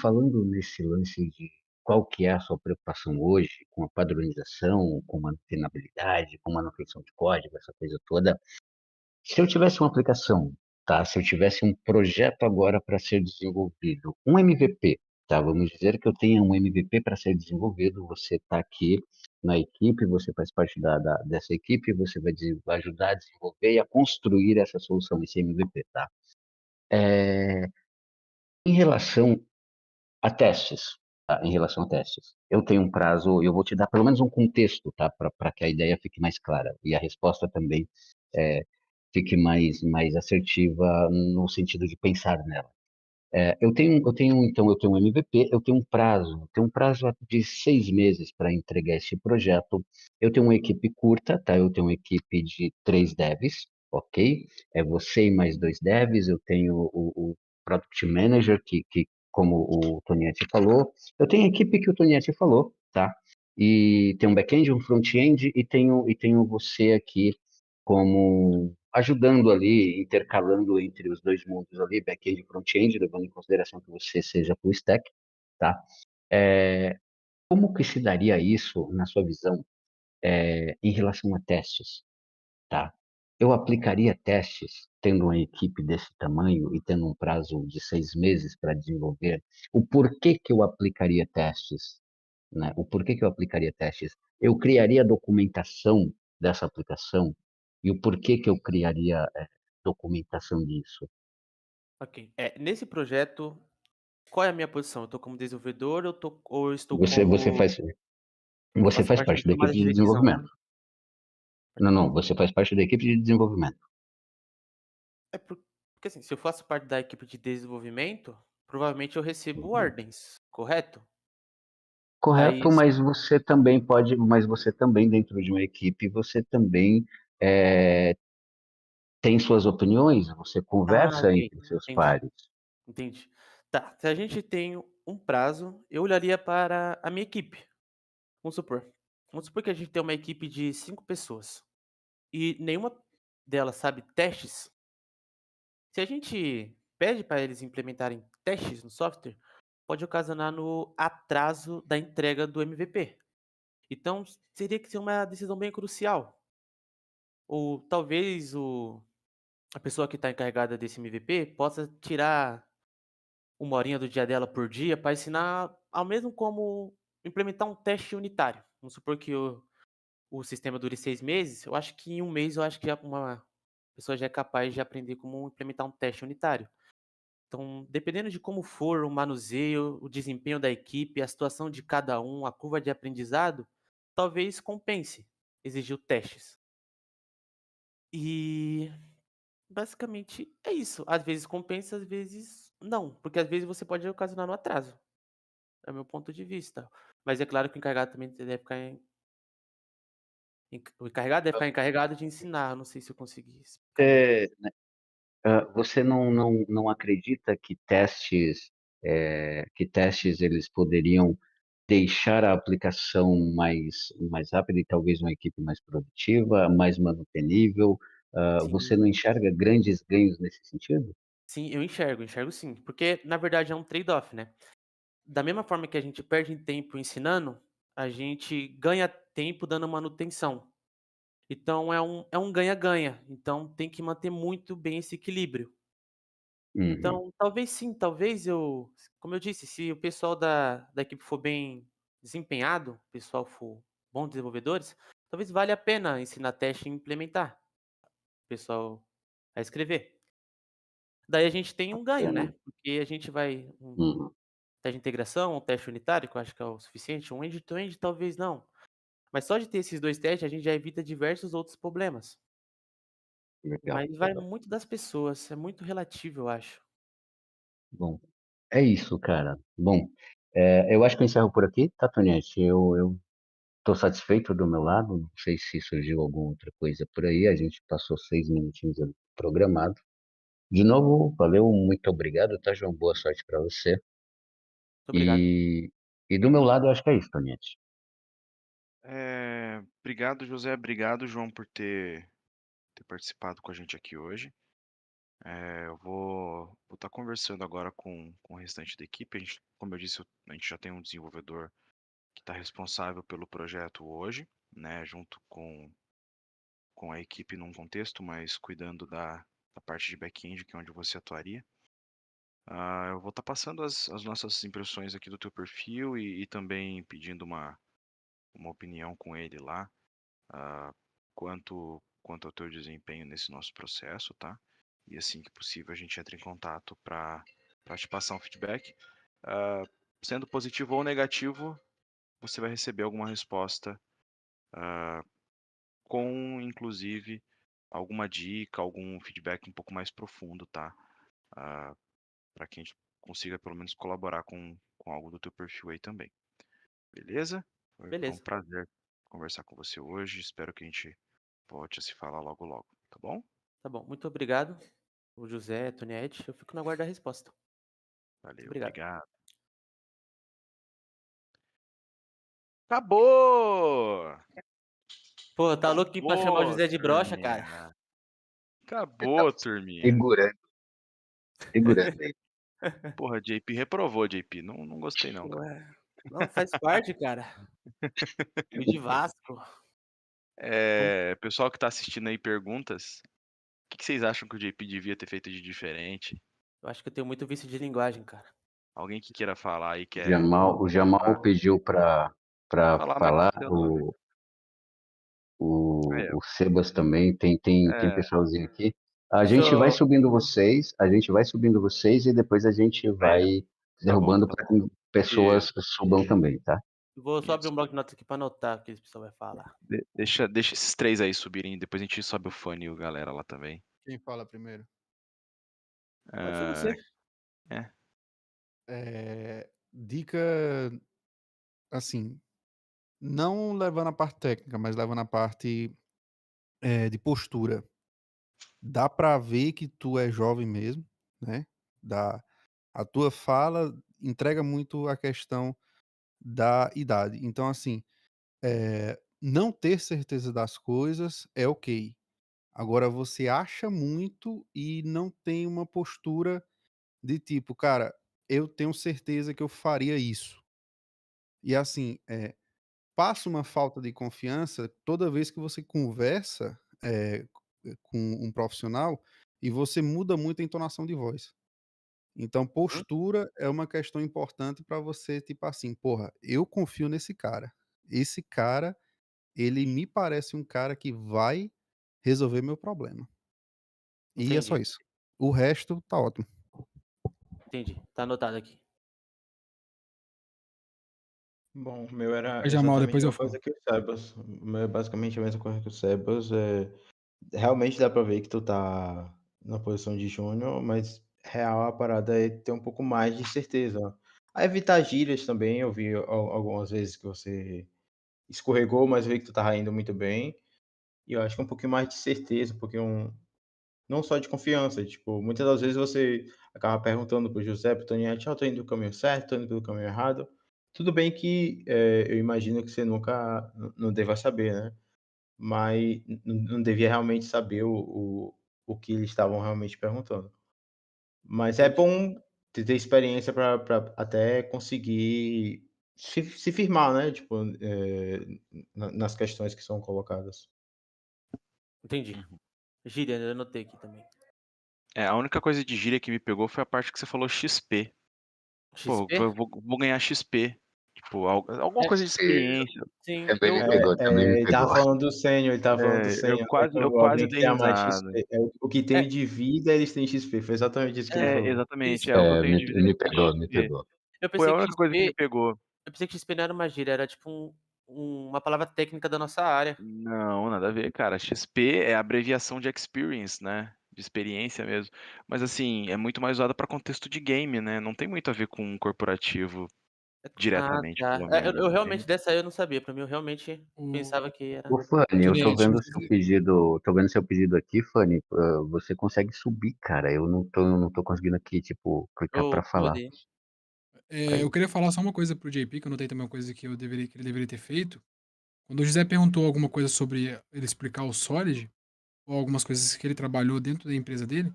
nesse lance de qual que é a sua preocupação hoje com a padronização, com mantenabilidade, com manutenção de código, essa coisa toda, se eu tivesse uma aplicação, tá? Se eu tivesse um projeto agora para ser desenvolvido, um MVP, tá? Vamos dizer que eu tenha um MVP para ser desenvolvido, você está aqui na equipe, você faz parte dessa equipe, você vai ajudar a desenvolver e a construir essa solução, esse MVP, tá? É, em relação a testes, tá? Em relação a testes, eu tenho um prazo, eu vou te dar pelo menos um contexto, tá? Para que a ideia fique mais clara e a resposta também é, fique mais assertiva no sentido de pensar nela. Eu tenho um MVP, eu tenho um prazo de 6 meses para entregar esse projeto. Eu tenho uma equipe curta, tá? Eu tenho uma equipe de 3 devs, ok? É você e mais 2 devs. Eu tenho o Product Manager, que, como o Tonietti falou. Eu tenho a equipe que o Tonietti falou, tá? E tem um back-end, um front-end, e tenho você aqui como ajudando ali, intercalando entre os dois mundos ali, back-end e front-end, levando em consideração que você seja full stack, tá? É, como que se daria isso, na sua visão, em relação a testes, tá? Eu aplicaria testes tendo uma equipe desse tamanho e tendo um prazo de 6 meses para desenvolver. O porquê que eu aplicaria testes, né? O porquê que eu aplicaria testes? Eu criaria documentação dessa aplicação e o porquê que eu criaria documentação disso? Ok. Nesse projeto, qual é a minha posição? Eu estou como desenvolvedor ou eu estou Você, você como. faz, Eu você faço faz parte da parte da tomada equipe de de decisão. desenvolvimento. Não, não, você faz parte da equipe de desenvolvimento. Porque assim, se eu faço parte da equipe de desenvolvimento, provavelmente eu recebo ordens, correto? Aí Correto, mas você também dentro de uma equipe, você também eh, tem suas opiniões, você conversa ok, entre seus entendi, pares. entendi. Tá, se a gente tem um prazo, eu olharia para a minha equipe. Vamos supor. Vamos supor que a gente tem uma equipe de 5 pessoas e nenhuma delas sabe testes. Se a gente pede para eles implementarem testes no software, pode ocasionar no atraso da entrega do MVP. Então, teria que ser uma decisão bem crucial. Ou talvez a pessoa que está encarregada desse MVP possa tirar uma horinha do dia dela por dia para ensinar ao mesmo como implementar um teste unitário. Vamos supor que o sistema dure 6 meses, eu acho que em um mês eu acho que uma pessoa já é capaz de aprender como implementar um teste unitário. Então, dependendo de como for o manuseio, o desempenho da equipe, a situação de cada um, a curva de aprendizado, talvez compense exigir testes. E basicamente é isso. Às vezes compensa, às vezes não, porque às vezes você pode ocasionar um atraso. É o meu ponto de vista. Mas é claro que o encarregado também deve ficar o encarregado deve ficar encarregado de ensinar. Eu não sei se eu consegui explicar bem. É, você não acredita que testes eles poderiam deixar a aplicação mais rápida e talvez uma equipe mais produtiva, mais manutenível? Você Sim, não enxerga grandes ganhos nesse sentido? sim, eu enxergo sim. Porque na verdade é um trade-off, né? Da mesma forma que a gente perde tempo ensinando, a gente ganha tempo dando manutenção. Então é um ganha-ganha. Então tem que manter muito bem esse equilíbrio. Uhum, Então, talvez sim, talvez como eu disse, se o pessoal da equipe for bem desempenhado, o pessoal for bons desenvolvedores, talvez valha a pena ensinar teste e implementar o pessoal a escrever. Daí a gente tem um ganho, pena. né? Porque a gente vai Uhum, teste de integração, um teste unitário, que eu acho que é o suficiente, um end-to-end talvez não. Mas só de ter esses 2 testes, a gente já evita diversos outros problemas. legal, Mas vai legal. muito das pessoas, é muito relativo, eu acho. Bom, é isso, cara. Bom, eu acho que eu encerro por aqui, tá, Tonete? Eu estou satisfeito do meu lado, não sei se surgiu alguma outra coisa por aí, a gente passou 6 minutinhos ali programado. De novo, valeu, muito obrigado, tá, João? Boa sorte para você. Muito obrigado. E, e do meu lado, eu acho que é isso, Tonete. Obrigado, José. Obrigado, João, por ter participado com a gente aqui hoje. Eu vou estar conversando agora com o restante da equipe. Como eu disse, a gente já tem um desenvolvedor que está responsável pelo projeto hoje, né, junto com a equipe num contexto, mas cuidando da parte de back-end, que é onde você atuaria. Eu vou estar passando as nossas impressões aqui do teu perfil e também pedindo uma opinião com ele lá, ah, quanto ao teu desempenho nesse nosso processo, tá? E assim que possível a gente entra em contato para te passar um feedback. Ah, Sendo positivo ou negativo, você vai receber alguma resposta, com inclusive alguma dica, algum feedback um pouco mais profundo, tá? Para que a gente consiga pelo menos colaborar com algo do teu perfil aí também. Beleza? Foi um Beleza, prazer conversar com você hoje. Espero que a gente volte a se falar logo logo, tá bom? tá bom. Muito obrigado, o José, Toniette. Eu fico na guarda da resposta. Muito Valeu, obrigado. obrigado. Acabou! Pô, tá louco aqui pra chamar o Acabou, José de brocha, cara? turminha. Você tá Acabou, turminha. segurando, segurando aí. Porra, JP reprovou, JP. Não gostei não, cara. Ué, não, faz parte, cara. Fui de Vasco. Vamos- Pessoal que tá assistindo aí, perguntas. O que vocês acham que o JP devia ter feito de diferente? Eu acho que eu tenho muito vício de linguagem, cara. Alguém que queira falar aí, O Jamal pediu para falar mais com falar, seu nome. o, É, o Sebas também, tem é, pessoalzinho aqui. A Deixa gente vai eu. subindo vocês, e depois a gente aí, ó. vai Tá bom, derrubando tá para bom. que pessoas Isso, subam também, tá? Vou só abrir isso. um bloco de notas aqui pra anotar o que esse pessoal vai falar. Deixa esses três aí subirem, depois a gente sobe o fone e o galera lá também. Quem fala primeiro? Pode ser Ah, você. é. Dica, assim, não levando a parte técnica, mas levando a parte de postura. Dá pra ver que tu é jovem mesmo, né? A tua fala entrega muito a questão da idade. Então, assim, não ter certeza das coisas é ok. Agora, você acha muito e não tem uma postura de tipo, cara, eu tenho certeza que eu faria isso. E assim, passa uma falta de confiança toda vez que você conversa com um profissional e você muda muito a entonação de voz. Então, Uhum, postura é uma questão importante para você, tipo assim, porra, eu confio nesse cara. Esse cara, ele me parece um cara que vai resolver meu problema. E é só entendi, isso. O resto tá ótimo. entendi. Tá anotado aqui. Bom, o meu era Vai, Jamal, depois exatamente a eu mesma coisa falo. que o Sebas. O meu é basicamente a mesma coisa que o Sebas. Realmente dá pra ver que tu tá na posição de júnior, mas real a parada é ter um pouco mais de certeza. A evitar gírias também, eu vi algumas vezes que você escorregou, mas eu vi que tu tava indo muito bem. E eu acho que um pouquinho mais de certeza, porque não só de confiança, tipo, muitas das vezes você acaba perguntando pro José, pro Toniette, tô indo do caminho certo, tô indo pelo caminho errado. Tudo bem que eu imagino que você nunca, não deva saber, né? Mas não devia realmente saber o que eles estavam realmente perguntando. Mas é Entendi, bom ter experiência para até conseguir se firmar, né? Tipo, nas questões que são colocadas. entendi. Uhum. Gíria, eu anotei aqui também. A única coisa de gíria que me pegou foi a parte que você falou XP. Pô, XP? vou ganhar XP. Tipo, alguma É, coisa de experiência. sim, Também me pegou, também me Ele tava pegou. falando do sênior, ele tava falando do Eu sênior, né? quase, eu Quando quase alguém dei tem mais risada. XP. O que é, tem de vida, eles têm XP. Foi exatamente isso que ele falou. Exatamente. isso. O que eu tenho Me, de vida me é pegou, me XP. pegou. Eu Foi a pensei que única coisa que me XP, pegou. eu pensei que XP não era uma gíria, era tipo uma palavra técnica da nossa área. Não, nada a ver, cara. XP é a abreviação de experience, né? De experiência mesmo. Mas assim, é muito mais usada para contexto de game, né? Não tem muito a ver com um corporativo Ah, diretamente, tá. pelo Eu menos, realmente entende? dessa aí eu não sabia. Pra mim, eu realmente O pensava que era. Ô, Fanny, eu tô Juliette, vendo seu pedido, tô vendo seu pedido aqui, Fanny. Você consegue subir, cara. Eu não tô conseguindo aqui, tipo, clicar pra Eu falar. odeio. eu Aí. queria falar só uma coisa pro JP, que eu notei também uma coisa que que ele deveria ter feito. Quando o José perguntou alguma coisa sobre ele explicar o Solid, ou algumas coisas que ele trabalhou dentro da empresa dele,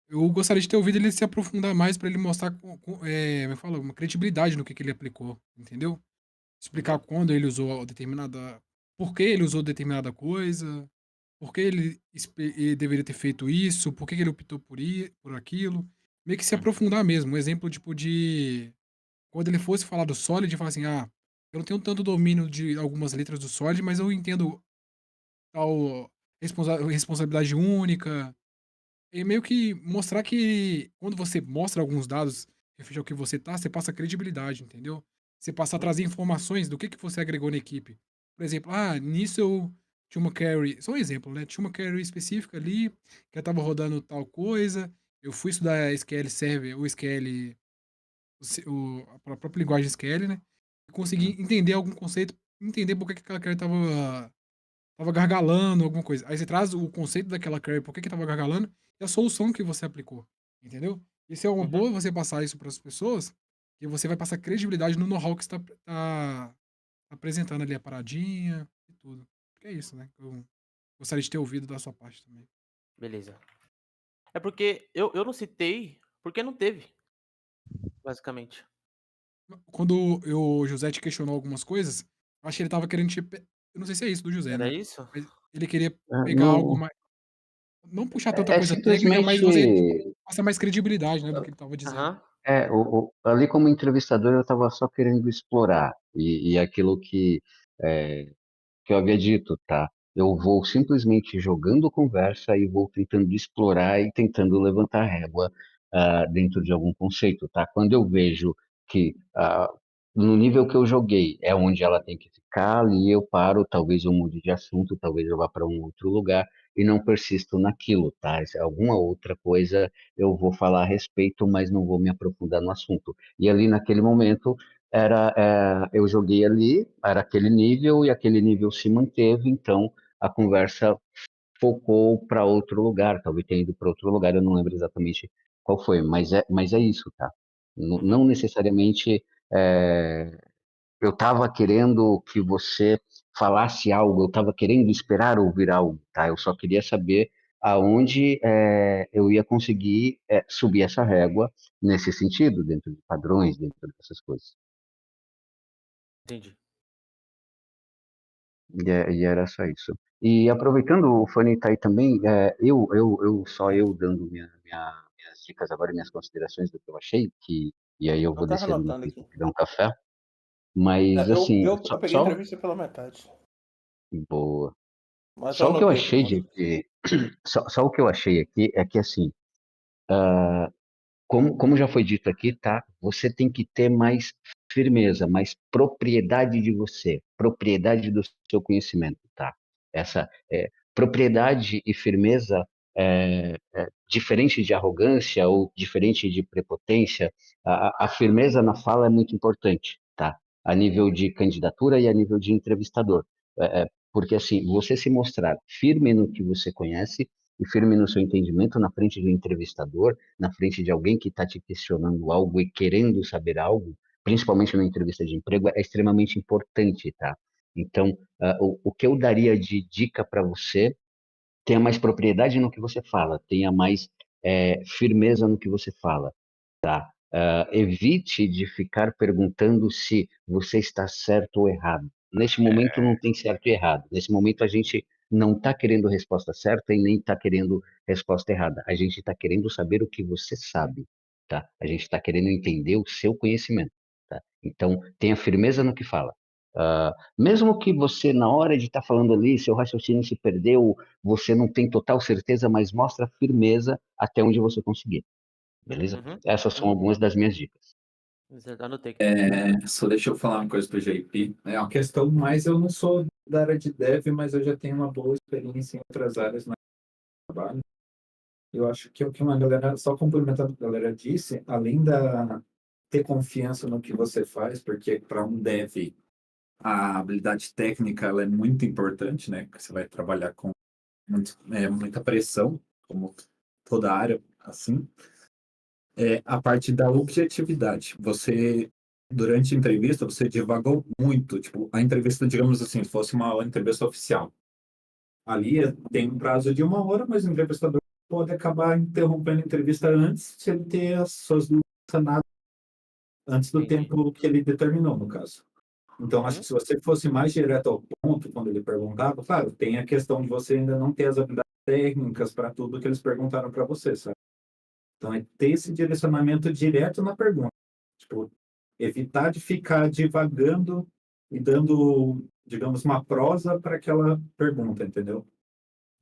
eu gostaria de ter ouvido ele se aprofundar mais para ele mostrar, como eu falo, uma credibilidade no que ele aplicou, entendeu? Explicar Uhum, quando ele usou determinada. Por que ele usou determinada coisa, por que ele deveria ter feito isso, por que ele optou por aquilo. Meio que se Uhum, aprofundar mesmo. Um exemplo, tipo, de. Quando ele fosse falar do Solid, falar assim: ah, eu não tenho tanto domínio de algumas letras do Solid, mas eu entendo tal responsabilidade única. E meio que mostrar que quando você mostra alguns dados referente ao que você tá, você passa credibilidade, entendeu? Você passa a uhum, trazer informações do que você agregou na equipe. Por exemplo, nisso eu tinha uma carry, só um exemplo, né? Tinha uma carry específica ali, que eu tava rodando tal coisa, eu fui estudar SQL Server, ou SQL, a própria linguagem SQL, né? E consegui uhum, entender algum conceito, entender por que aquela carry tava gargalando, alguma coisa. Aí você traz o conceito daquela query, por que tava gargalando, e a solução que você aplicou. Entendeu? Isso é uma uhum. boa você passar isso para as pessoas, e você vai passar credibilidade no know-how que você tá apresentando ali a paradinha e tudo. Que é isso, né? Que eu gostaria de ter ouvido da sua parte também. Beleza. É porque eu não citei, porque não teve, basicamente. Quando o José te questionou algumas coisas, eu acho que ele tava querendo eu não sei se é isso do José, Era né? isso? Mas ele queria pegar algo Não, mais. Não puxar tanta é coisa técnica, mas simplesmente. você passa mais credibilidade, né, do que ele tava dizendo. Aham. Ali como entrevistador eu estava só querendo explorar e aquilo que eu havia dito, tá? Eu vou simplesmente jogando conversa e vou tentando explorar e tentando levantar régua dentro de algum conceito, tá? Quando eu vejo que no nível que eu joguei, é onde ela tem que ficar, ali eu paro, talvez eu mude de assunto, talvez eu vá para um outro lugar e não persisto naquilo, tá? Se é alguma outra coisa eu vou falar a respeito, mas não vou me aprofundar no assunto. E ali naquele momento eu joguei ali, era aquele nível e aquele nível se manteve, então a conversa focou para outro lugar, talvez tenha ido para outro lugar, eu não lembro exatamente qual foi, mas é isso, tá? Uhum. Não necessariamente é, eu estava querendo que você falasse algo, eu estava querendo esperar ouvir algo, tá? Eu só queria saber aonde eu ia conseguir subir essa régua nesse sentido, dentro de padrões, dentro dessas coisas. Entendi. E era só isso. E aproveitando, o Fanny está aí também, eu dando minhas dicas agora, minhas considerações do que eu achei, e aí eu Eu vou tava descer ali na anotando frente aqui. para pegar um café, mas assim, Eu peguei a entrevista pela metade. boa. Mas eu Só o que eu anotei aqui achei umas de coisas. que, só o que eu achei aqui é que assim, como já foi dito aqui, tá? Você tem que ter mais firmeza, mais propriedade de você, propriedade do seu conhecimento, tá? Essa propriedade e firmeza diferente de arrogância ou diferente de prepotência. A firmeza na fala é muito importante, tá? A nível de candidatura e a nível de entrevistador. Porque assim, você se mostrar firme no que você conhece e firme no seu entendimento na frente do entrevistador, na frente de alguém que está te questionando algo e querendo saber algo, principalmente na entrevista de emprego, é extremamente importante, tá? Então, o que eu daria de dica para você, tenha mais propriedade no que você fala, tenha mais firmeza no que você fala, tá? Evite de ficar perguntando se você está certo ou errado. Neste momento não tem certo e errado. Nesse momento a gente não está querendo resposta certa e nem está querendo resposta errada. A gente está querendo saber o que você sabe, tá? A gente está querendo entender o seu conhecimento, tá? Então tenha firmeza no que fala. Mesmo que você, na hora de estar falando ali, seu raciocínio se perdeu, você não tem total certeza, mas mostra firmeza até onde você conseguir. Beleza? Uhum. Essas são algumas das minhas dicas. Anotei aqui. Só deixa eu falar uma coisa pro JP. É uma questão, mas eu não sou da área de dev, mas eu já tenho uma boa experiência em outras áreas no trabalho. Eu acho que o que uma galera, só complementando o que a galera disse, além da ter confiança no que você faz, porque para um dev a habilidade técnica ela é muito importante, né? Porque você vai trabalhar com muita pressão, como toda área, assim. A parte da objetividade. Você, durante a entrevista, você divagou muito. Tipo, a entrevista, digamos assim, se fosse uma entrevista oficial. Ali tem um prazo de 1 hora, mas o entrevistador pode acabar interrompendo a entrevista antes se ele ter as suas dúvidas sanadas antes do Entendi. tempo que ele determinou, no caso. Então, acho Uhum. que se você fosse mais direto ao ponto quando ele perguntava, claro, tem a questão de você ainda não ter as habilidades técnicas para tudo que eles perguntaram para você, sabe? Então, é ter esse direcionamento direto na pergunta. Tipo, evitar de ficar divagando e dando, digamos, uma prosa para aquela pergunta, entendeu?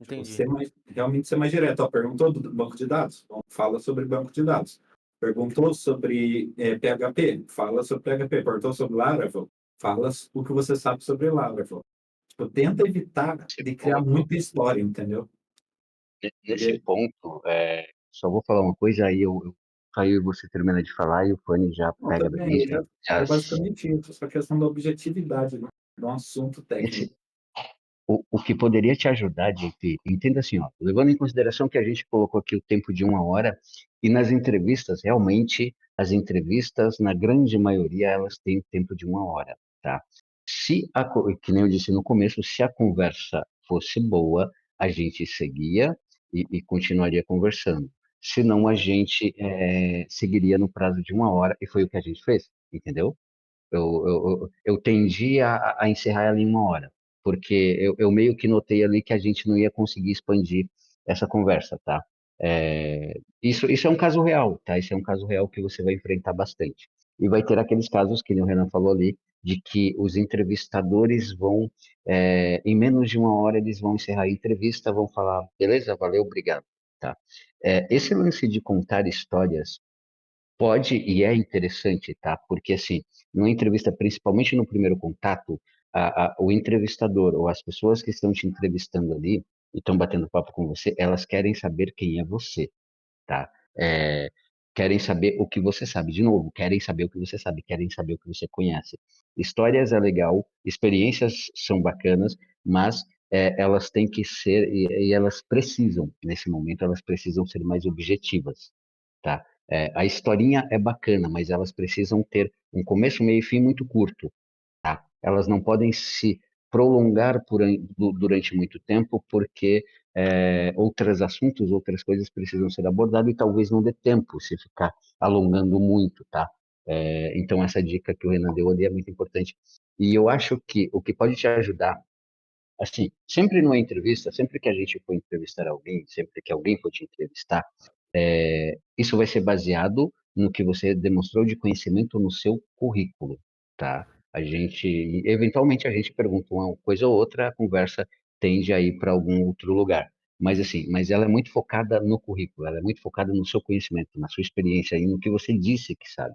Tipo, Entendi. realmente ser mais direto. Ó, perguntou do banco de dados? Bom, fala sobre banco de dados. Perguntou sobre PHP? Fala sobre PHP. Perguntou sobre Laravel? Fala o que você sabe sobre Laravel. Tipo, tenta evitar Nesse de criar ponto, muita história, entendeu? nesse ponto, só vou falar uma coisa, aí você termina de falar e o Fanny já Não, pega da também, gente. era basicamente isso, essa questão da objetividade, né, do assunto técnico. O que poderia te ajudar, JP, entenda assim, ó, levando em consideração que a gente colocou aqui o tempo de 1 hora, e nas entrevistas, realmente, as entrevistas, na grande maioria, elas têm tempo de 1 hora, tá? Que nem eu disse no começo, se a conversa fosse boa, a gente seguia e continuaria conversando. Senão, a gente seguiria no prazo de 1 hora, e foi o que a gente fez, entendeu? Eu tendi a encerrar ela em 1 hora, porque eu meio que notei ali que a gente não ia conseguir expandir essa conversa, tá? Isso é um caso real, tá? Isso é um caso real que você vai enfrentar bastante. E vai ter aqueles casos, que nem o Renan falou ali, de que os entrevistadores vão, em menos de 1 hora, eles vão encerrar a entrevista, vão falar, beleza, valeu, obrigado, tá? Esse lance de contar histórias Pode e é interessante, tá? Porque, assim, numa entrevista, principalmente no primeiro contato, o entrevistador ou as pessoas que estão te entrevistando ali e estão batendo papo com você, elas querem saber quem é você, tá? É, querem saber o que você sabe. De novo, querem saber o que você sabe, querem saber o que você conhece. Histórias é legal, experiências são bacanas, mas elas têm que ser, e elas precisam, nesse momento, elas precisam ser mais objetivas, tá? A historinha é bacana, mas elas precisam ter um começo, meio e fim muito curto, tá? Elas não podem se prolongar durante muito tempo, porque outros assuntos, outras coisas precisam ser abordadas e talvez não dê tempo se ficar alongando muito, tá? Então, essa dica que o Renan deu ali é muito importante. E eu acho que o que pode te ajudar, assim, sempre numa entrevista, sempre que a gente for entrevistar alguém, sempre que alguém for te entrevistar, isso vai ser baseado no que você demonstrou de conhecimento no seu currículo, tá? Eventualmente a gente pergunta uma coisa ou outra, a conversa tende a ir para algum outro lugar. Mas assim, mas ela é muito focada no currículo, ela é muito focada no seu conhecimento, na sua experiência e no que você disse que sabe.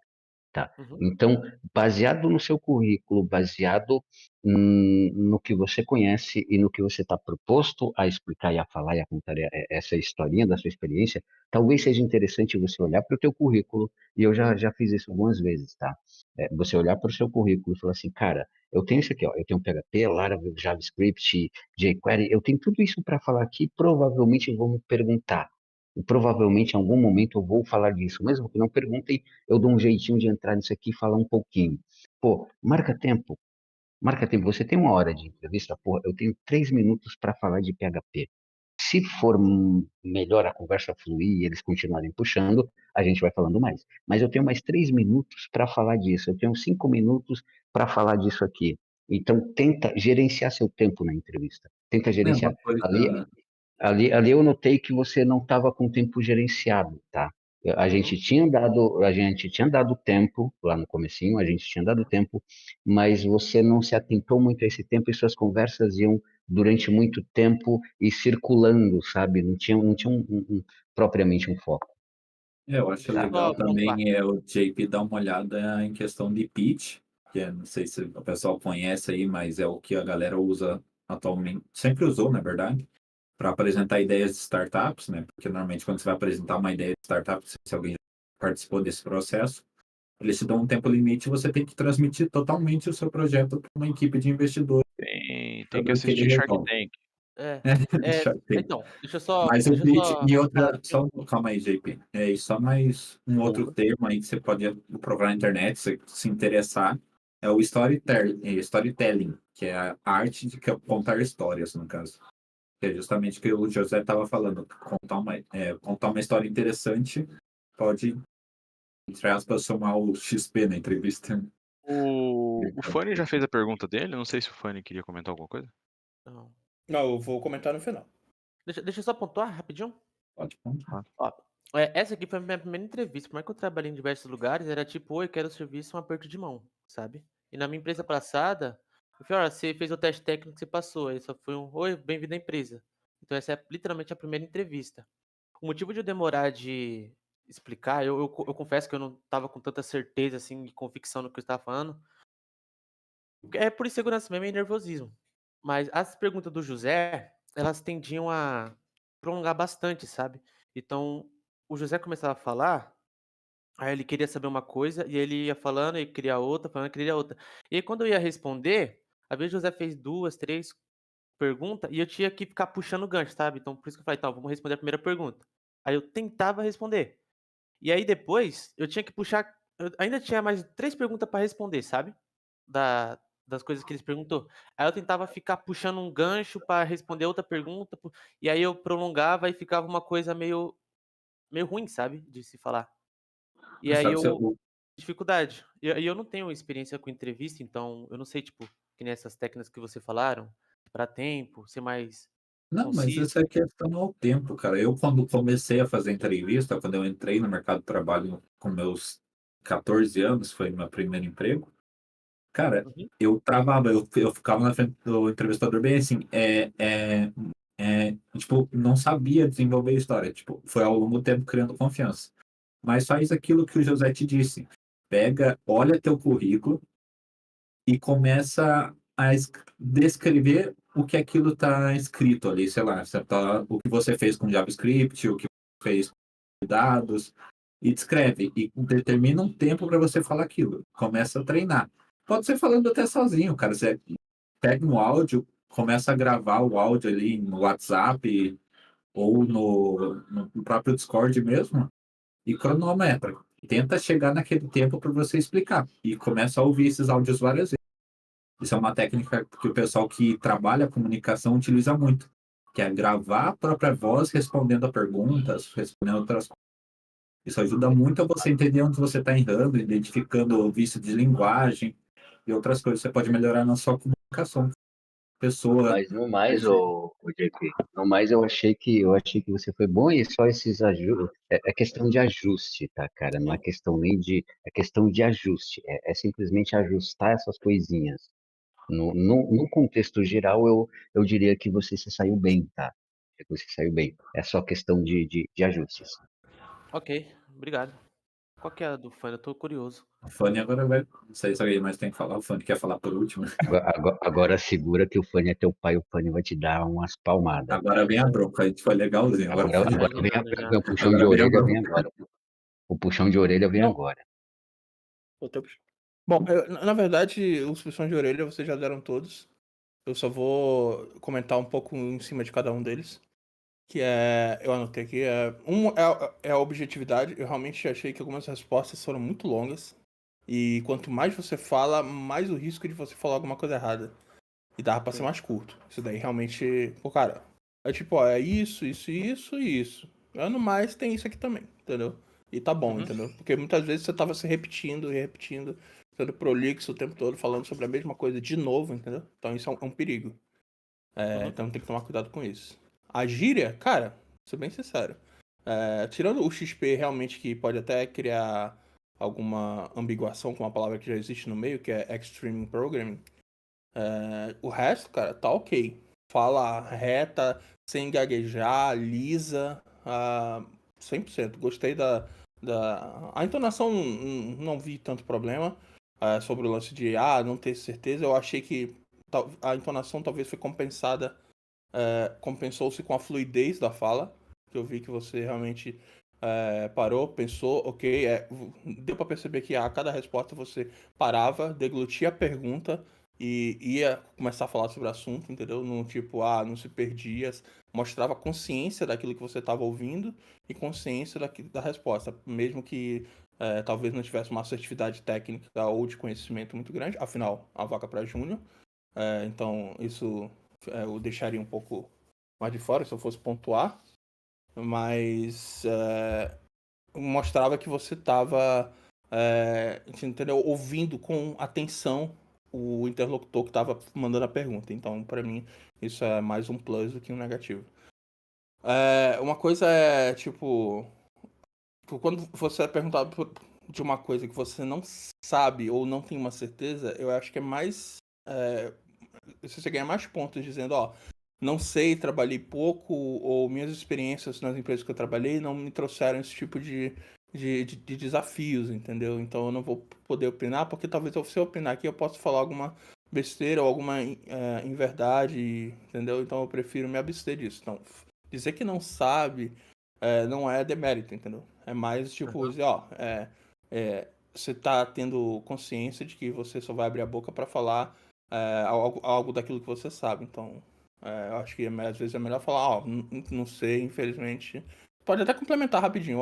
Tá. Uhum. Então, baseado no seu currículo, baseado no que você conhece e no que você está proposto a explicar e a falar e a contar essa historinha da sua experiência, talvez seja interessante você olhar para o teu currículo, e eu já fiz isso algumas vezes, tá? Você olhar para o seu currículo e falar assim, cara, eu tenho isso aqui, ó, eu tenho PHP, Laravel, JavaScript, jQuery, eu tenho tudo isso para falar aqui, provavelmente vão me perguntar. E provavelmente em algum momento eu vou falar disso, mesmo que não perguntem, eu dou um jeitinho de entrar nisso aqui e falar um pouquinho. Pô, marca tempo. Marca tempo. Você tem 1 hora de entrevista, pô, eu tenho 3 minutos para falar de PHP. Se for melhor a conversa fluir e eles continuarem puxando, a gente vai falando mais. Mas eu tenho mais 3 minutos para falar disso. Eu tenho 5 minutos para falar disso aqui. Então, tenta gerenciar seu tempo na entrevista. Tenta É uma gerenciar. coisa. Ali eu notei que você não estava com o tempo gerenciado, tá? A Uhum. gente tinha dado tempo lá no comecinho, a gente tinha dado tempo, mas você não se atentou muito a esse tempo e suas conversas iam durante muito tempo e circulando, sabe? Não tinha propriamente um foco. Eu acho Deixa eu legal só pontuar. também o JP dar uma olhada em questão de pitch, que não sei se o pessoal conhece aí, mas é o que a galera usa atualmente, sempre usou, na verdade, para apresentar ideias de startups, né? Porque normalmente quando você vai apresentar uma ideia de startup, se alguém já participou desse processo, eles te dão um tempo limite e você tem que transmitir totalmente o seu projeto para uma equipe de investidores, Tem que saber o que ele assistir Shark resolve. Tank. É, Deixa eu então, deixa eu só, Mas o deixa eu pitch só e dar. outra, só calma aí, JP. E só mais um outro termo aí que você pode procurar na internet, se interessar, é o storytelling, que é a arte de contar histórias, no caso. Que é justamente o que o José estava falando, contar uma história interessante pode, entre aspas, somar o XP na entrevista. O Fanny já fez a pergunta dele? Eu não sei se o Fanny queria comentar alguma coisa. Não. Não, eu vou comentar no final. Deixa eu só pontuar rapidinho. Pode contar. Ó, essa aqui foi a minha primeira entrevista. Por mais que eu trabalhei em diversos lugares, era tipo, oi, quero serviço, um aperto de mão, sabe? E na minha empresa passada, eu falei, olha, você fez o teste técnico, você passou. Aí só foi um, oi, bem-vindo à empresa. Então essa é literalmente a primeira entrevista. O motivo de eu demorar de explicar, eu confesso que eu não tava com tanta certeza, assim, e convicção no que eu estava falando. É por insegurança mesmo e nervosismo. Mas as perguntas do José, elas tendiam a prolongar bastante, sabe? Então, o José começava a falar, aí ele queria saber uma coisa, e ele ia falando, e queria outra, falando, e queria outra. E aí, quando eu ia responder, às vezes o José fez 2, 3 perguntas, e eu tinha que ficar puxando o gancho, sabe? Então, por isso que eu falei, então, vamos responder a primeira pergunta. Aí eu tentava responder. E aí depois, eu tinha que puxar. Eu ainda tinha mais 3 perguntas para responder, sabe? Das coisas que eles perguntou. Aí eu tentava ficar puxando um gancho para responder outra pergunta, e aí eu prolongava e ficava uma coisa meio ruim, sabe? De se falar. E Mas aí sabe, eu. Dificuldade. E eu não tenho experiência com entrevista, então eu não sei, tipo, que nem essas técnicas que você falaram, para tempo, ser mais não, mas conciso. essa é questão ao tempo, cara. Eu, quando comecei a fazer entrevista, quando eu entrei no mercado de trabalho com meus 14 anos, foi meu primeiro emprego, cara, Uhum. eu travava, eu ficava na frente do entrevistador bem assim, tipo, não sabia desenvolver a história. Tipo, foi ao longo do tempo criando confiança. mas faz aquilo que o José te disse. Pega, olha teu currículo e começa a descrever o que aquilo está escrito ali, sei lá, o que você fez com JavaScript, o que você fez com dados, e descreve, e determina um tempo para você falar aquilo. Começa a treinar. Pode ser falando até sozinho, cara. Você pega um áudio, começa a gravar o áudio ali no WhatsApp ou no próprio Discord mesmo, e cronometra. Tenta chegar naquele tempo para você explicar. E começa a ouvir esses áudios várias vezes. Isso é uma técnica que o pessoal que trabalha a comunicação utiliza muito, que é gravar a própria voz respondendo a perguntas, respondendo outras coisas. Isso ajuda muito a você entender onde você está errando, identificando o vício de linguagem e outras coisas. Você pode melhorar na sua comunicação. Pessoa. Mas no mais, o JP, no mais eu achei que você foi bom e só esses ajustes. É questão de ajuste, tá, cara? Não é questão nem de. É questão de ajuste. É simplesmente ajustar essas coisinhas. No contexto geral, eu diria que você se saiu bem, tá? Que você saiu bem. É só questão de ajustes. Ok, obrigado. Qual que é a do Fanny? Eu tô curioso. O Fanny agora vai. Não sei se alguém mais tem que falar. O Fanny quer falar por último. Agora segura que o Fanny é teu pai, o Fanny vai te dar umas palmadas. Agora vem a bronca. A gente foi legalzinho. Agora Agora Imaginando já. o puxão de Agora vem a orelha vem bronca. agora. O puxão de orelha vem Não. agora. Bom, na verdade, os puxões de orelha vocês já deram todos. Eu só vou comentar um pouco em cima de cada um deles. Que eu anotei aqui, é a objetividade. Eu realmente achei que algumas respostas foram muito longas. E quanto mais você fala, mais o risco de você falar alguma coisa errada. E dava pra ser mais curto. Isso daí realmente. Pô, cara, é tipo, ó, é isso, isso, isso e isso. No mais tem isso aqui também, entendeu? E tá bom, entendeu? Porque muitas vezes você tava se repetindo e repetindo, sendo prolixo o tempo todo, falando sobre a mesma coisa de novo, entendeu? Então isso é um perigo. Então tem que tomar cuidado com isso. A gíria, cara, vou ser bem sincero. Tirando o XP realmente que pode até criar alguma ambiguação com uma palavra que já existe no meio, que é Extreme Programming. O resto, cara, tá ok. Fala reta, sem gaguejar, lisa, 100%. Gostei A entonação, não vi tanto problema sobre o lance de não ter certeza. Eu achei que a entonação talvez foi compensada, compensou-se com a fluidez da fala, que eu vi que você realmente parou, pensou, ok, deu pra perceber que a cada resposta você parava, deglutia a pergunta e ia começar a falar sobre o assunto, entendeu? Não tipo, não se perdia, mostrava consciência daquilo que você estava ouvindo e consciência da resposta, mesmo que talvez não tivesse uma assertividade técnica ou de conhecimento muito grande, afinal, a vaca para júnior, então isso eu deixaria um pouco mais de fora se eu fosse pontuar, mas mostrava que você estava entendeu? Ouvindo com atenção o interlocutor que estava mandando a pergunta. Então, para mim, isso é mais um plus do que um negativo. Uma coisa é, tipo, quando você é perguntado de uma coisa que você não sabe ou não tem uma certeza, eu acho que é mais... você ganha mais pontos dizendo, não sei, trabalhei pouco, ou minhas experiências nas empresas que eu trabalhei não me trouxeram esse tipo de desafios, entendeu? Então eu não vou poder opinar, porque talvez se eu opinar aqui eu possa falar alguma besteira ou alguma inverdade, entendeu? Então eu prefiro me abster disso. Então, dizer que não sabe não é demérito, entendeu? É mais tipo dizer, você tá tendo consciência de que você só vai abrir a boca para falar algo daquilo que você sabe. Então, eu acho que às vezes é melhor falar, não sei, infelizmente. Pode até complementar rapidinho,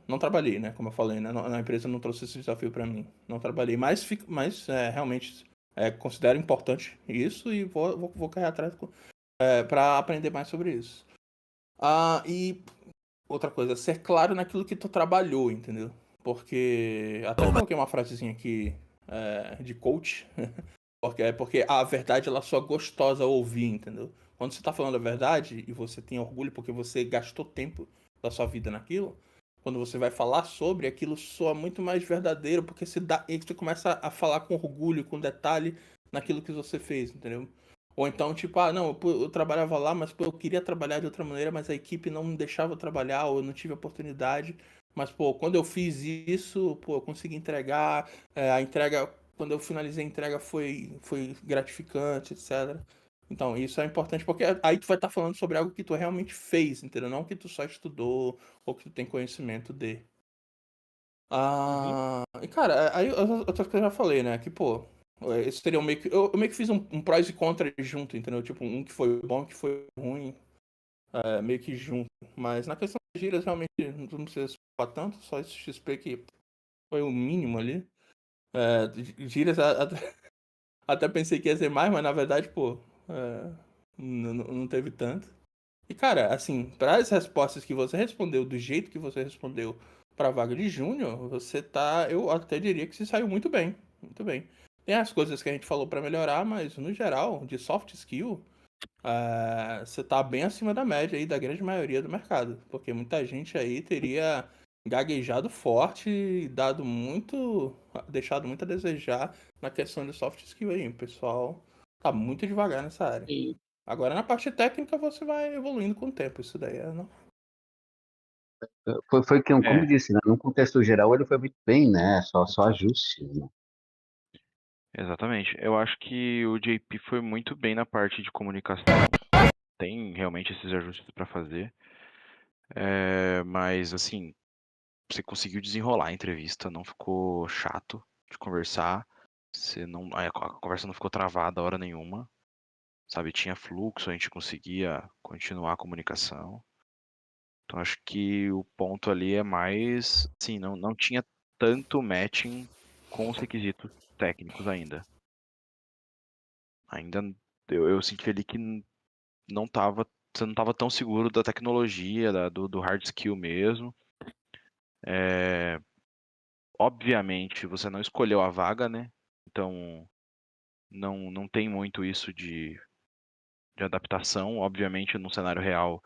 não trabalhei, né? Como eu falei, né? Na empresa não trouxe esse desafio para mim. Não trabalhei, mas realmente considero importante isso e vou cair atrás para aprender mais sobre isso. E outra coisa, ser claro naquilo que tu trabalhou, entendeu? Porque até coloquei uma frasezinha aqui de coach, porque a verdade ela só é gostosa a ouvir, entendeu? Quando você tá falando a verdade e você tem orgulho porque você gastou tempo da sua vida naquilo, quando você vai falar sobre, aquilo soa muito mais verdadeiro, porque você começa a falar com orgulho, com detalhe naquilo que você fez, entendeu? Ou então, tipo, não, pô, eu trabalhava lá, mas pô, eu queria trabalhar de outra maneira, mas a equipe não me deixava eu trabalhar, ou eu não tive oportunidade. Mas, pô, quando eu fiz isso, pô, eu consegui entregar, a entrega, quando eu finalizei a entrega foi gratificante, etc. Então, isso é importante, porque aí tu vai estar falando sobre algo que tu realmente fez, entendeu? Não que tu só estudou, ou que tu tem conhecimento de. E cara, aí outras coisas eu já falei, né? Que, pô, esse seria meio que. Eu meio que fiz um prós e contras junto, entendeu? Tipo, um que foi bom, um que foi ruim, meio que junto. Mas na questão das gírias, realmente não precisa se preocupar tanto, só esse XP que foi o mínimo ali. Gírias, até pensei que ia ser mais, mas na verdade, pô, não teve tanto. E, cara, assim, para as respostas que você respondeu, do jeito que você respondeu para a vaga de júnior, você tá, eu até diria que você saiu muito bem, muito bem. Tem as coisas que a gente falou para melhorar, mas no geral, de soft skill, você tá bem acima da média aí da grande maioria do mercado, porque muita gente aí teria gaguejado forte e deixado muito a desejar na questão de soft skill aí. O pessoal tá muito devagar nessa área. E Agora, na parte técnica, você vai evoluindo com o tempo. Isso daí não. foi que, como eu É, disse, né, no contexto geral ele foi muito bem, né? Só ajuste, né? exatamente. Eu acho que o JP foi muito bem na parte de comunicação. Tem realmente esses ajustes para fazer. Mas, assim, você conseguiu desenrolar a entrevista, não ficou chato de conversar. A conversa não ficou travada a hora nenhuma. Sabe, tinha fluxo, a gente conseguia continuar a comunicação. Então acho que o ponto ali é mais, assim, não tinha tanto matching com os requisitos técnicos ainda. Ainda eu senti ali que não tava, você não estava tão seguro da tecnologia, do hard skill mesmo. Obviamente você não escolheu a vaga, né? Então não tem muito isso de adaptação. Obviamente no cenário real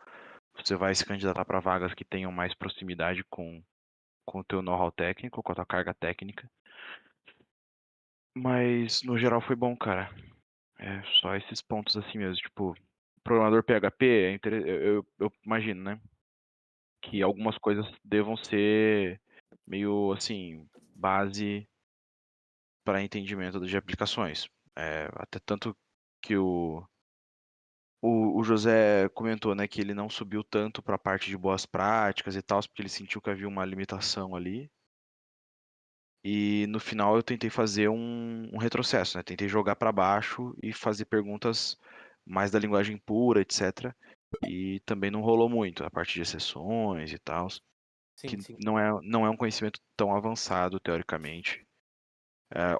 você vai se candidatar para vagas que tenham mais proximidade com o teu know-how técnico, com a tua carga técnica. Mas no geral foi bom, cara. É só esses pontos assim mesmo. Tipo, programador PHP, eu imagino, né? Que algumas coisas devam ser meio assim, base para entendimento de aplicações. Até tanto que o José comentou, né, que ele não subiu tanto para a parte de boas práticas e tal, porque ele sentiu que havia uma limitação ali. E no final eu tentei fazer um retrocesso, né? Tentei jogar para baixo e fazer perguntas mais da linguagem pura, etc. E também não rolou muito a parte de exceções e tal, Sim, que sim. não é um conhecimento tão avançado teoricamente.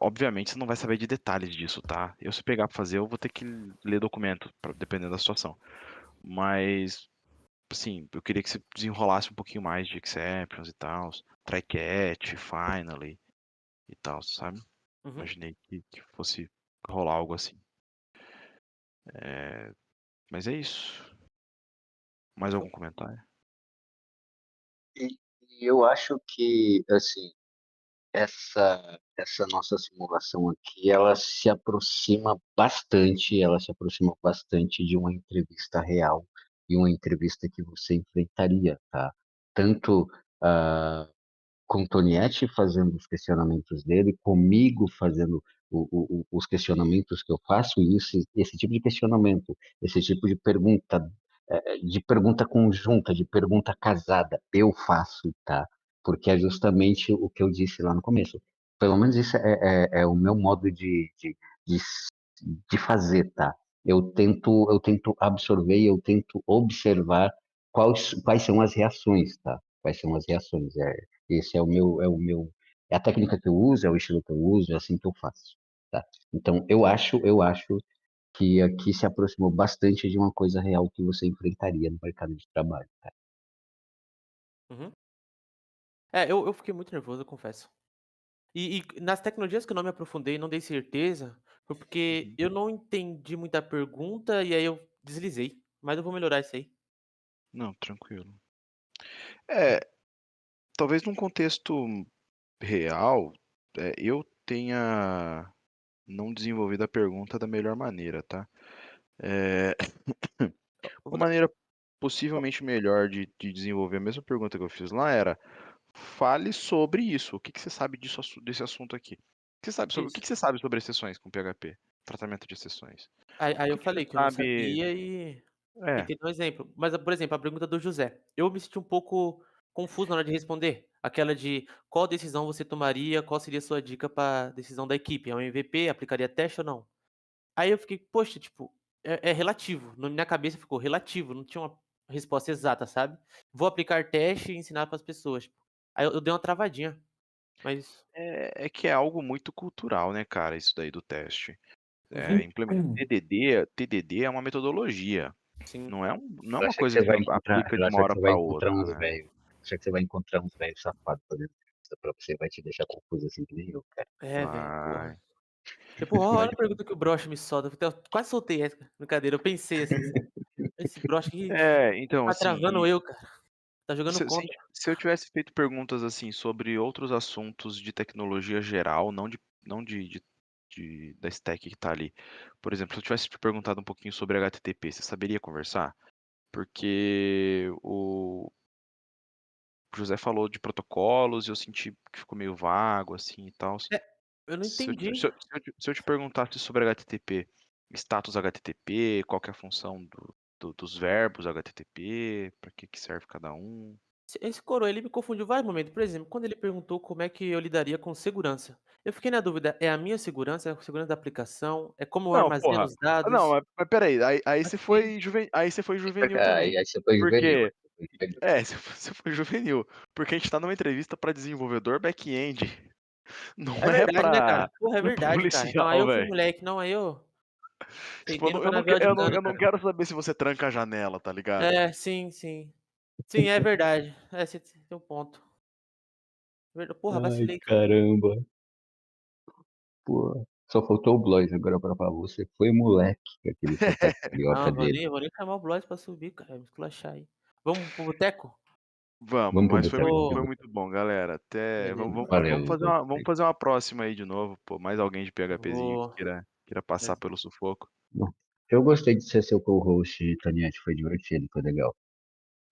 Obviamente você não vai saber de detalhes disso, tá? Eu se pegar para fazer, eu vou ter que ler documento, dependendo da situação. Mas, assim, eu queria que você desenrolasse um pouquinho mais de exceptions e tal, try catch, finally e tal, sabe? Uhum. Imaginei que fosse rolar algo assim. Mas é isso. Mais algum comentário? E, e eu acho que, assim, essa nossa simulação aqui, ela se aproxima bastante de uma entrevista real e uma entrevista que você enfrentaria, tá? Tanto ah, com o Tonietti fazendo os questionamentos dele, comigo fazendo os questionamentos que eu faço, e esse tipo de questionamento, esse tipo de pergunta conjunta, de pergunta casada, eu faço, tá? Porque é justamente o que eu disse lá no começo. Pelo menos isso é o meu modo de, de fazer, tá? Eu tento absorver e eu tento observar quais são as reações, tá? Quais são as reações. Esse é a técnica que eu uso, é o estilo que eu uso, é assim que eu faço, tá? Então, eu acho que aqui se aproximou bastante de uma coisa real que você enfrentaria no mercado de trabalho, tá? Uhum. Eu fiquei muito nervoso, eu confesso. E nas tecnologias que eu não me aprofundei, não dei certeza, foi porque eu não entendi muita pergunta e aí eu deslizei. Mas eu vou melhorar isso aí. Não, tranquilo. É, talvez num contexto real, eu tenha não desenvolvido a pergunta da melhor maneira, tá? É, Eu vou uma dar. maneira possivelmente melhor de desenvolver a mesma pergunta que eu fiz lá era: fale sobre isso. O que que você sabe desse assunto aqui? O que Isso. que você sabe sobre exceções com PHP? Tratamento de exceções. O Aí eu que que você falei que eu não sabe. sabia e É, tentei dar um exemplo. Mas, por exemplo, a pergunta do José, eu me senti um pouco confuso na hora de responder. Aquela de qual decisão você tomaria, qual seria a sua dica para decisão da equipe? É um MVP, aplicaria teste ou não? Aí eu fiquei, poxa, tipo, é relativo. Na minha cabeça ficou relativo, não tinha uma resposta exata, sabe? Vou aplicar teste e ensinar para as pessoas. Aí eu dei uma travadinha, mas é que é algo muito cultural, né, cara, isso daí do teste. uhum, TDD é uma metodologia, sim. não é Eu uma acho que coisa você que você vai encontrar, aplica eu de uma acho que hora você vai para encontrar outra, uns né. velhos. Acho que você vai encontrar uns velhos safados fazendo entrevista pra você, vai te deixar confuso assim que nem eu, cara. É, velho, porra. Vai. Tipo, Vai. olha a pergunta que o broche me solta. Eu quase soltei essa, brincadeira. Eu pensei assim, esse broche aqui Então, tá assim, travando eu, cara. Tá jogando se contra. se eu tivesse feito perguntas, assim, sobre outros assuntos de tecnologia geral, não da stack que tá ali. Por exemplo, se eu tivesse te perguntado um pouquinho sobre HTTP, você saberia conversar? Porque o José falou de protocolos e eu senti que ficou meio vago, assim, e tal. É, eu não Se eu te entendi. se eu se eu te se eu te perguntasse sobre HTTP, status HTTP, qual que é a função dos verbos HTTP, para que que serve cada um? Esse coroa, ele me confundiu vários momentos. Por exemplo, quando ele perguntou como é que eu lidaria com segurança. Eu fiquei na dúvida, é a minha segurança, é a segurança da aplicação, é como eu Não, armazeno porra. os Não, dados. mas espera aí Acho você que foi juvenil também. Aí você foi juvenil. Porque você foi juvenil, porque a gente tá numa entrevista para desenvolvedor back-end, não é é verdade, né, para cara? Porra, é verdade, cara. Não, aí policial, eu fui velho. moleque, não, aí eu Tipo, sentei no canavial de cana, eu não cara. quero saber se você tranca a janela, tá ligado? É, sim, sim. Sim, é verdade. É, você tem um ponto. Porra, Ai, vacilei, cara. caramba. Pô, só faltou o Blois agora pra falar. Você foi moleque, com aquele sotaque carioca Não, dele. vou nem chamar o Blois pra subir, cara. Vai me esculachar aí. Vamos pro boteco? Vamos, Vamos pro mas boteco, vamos pro foi Ô, muito boteco. bom, galera. Até beleza. Valeu, vamos gostei. fazer uma próxima aí de novo, pô, mais alguém de PHPzinho que Vou. queira passar pelo sufoco. Bom, eu gostei de ser seu co-host, Toniette, foi divertido, foi legal.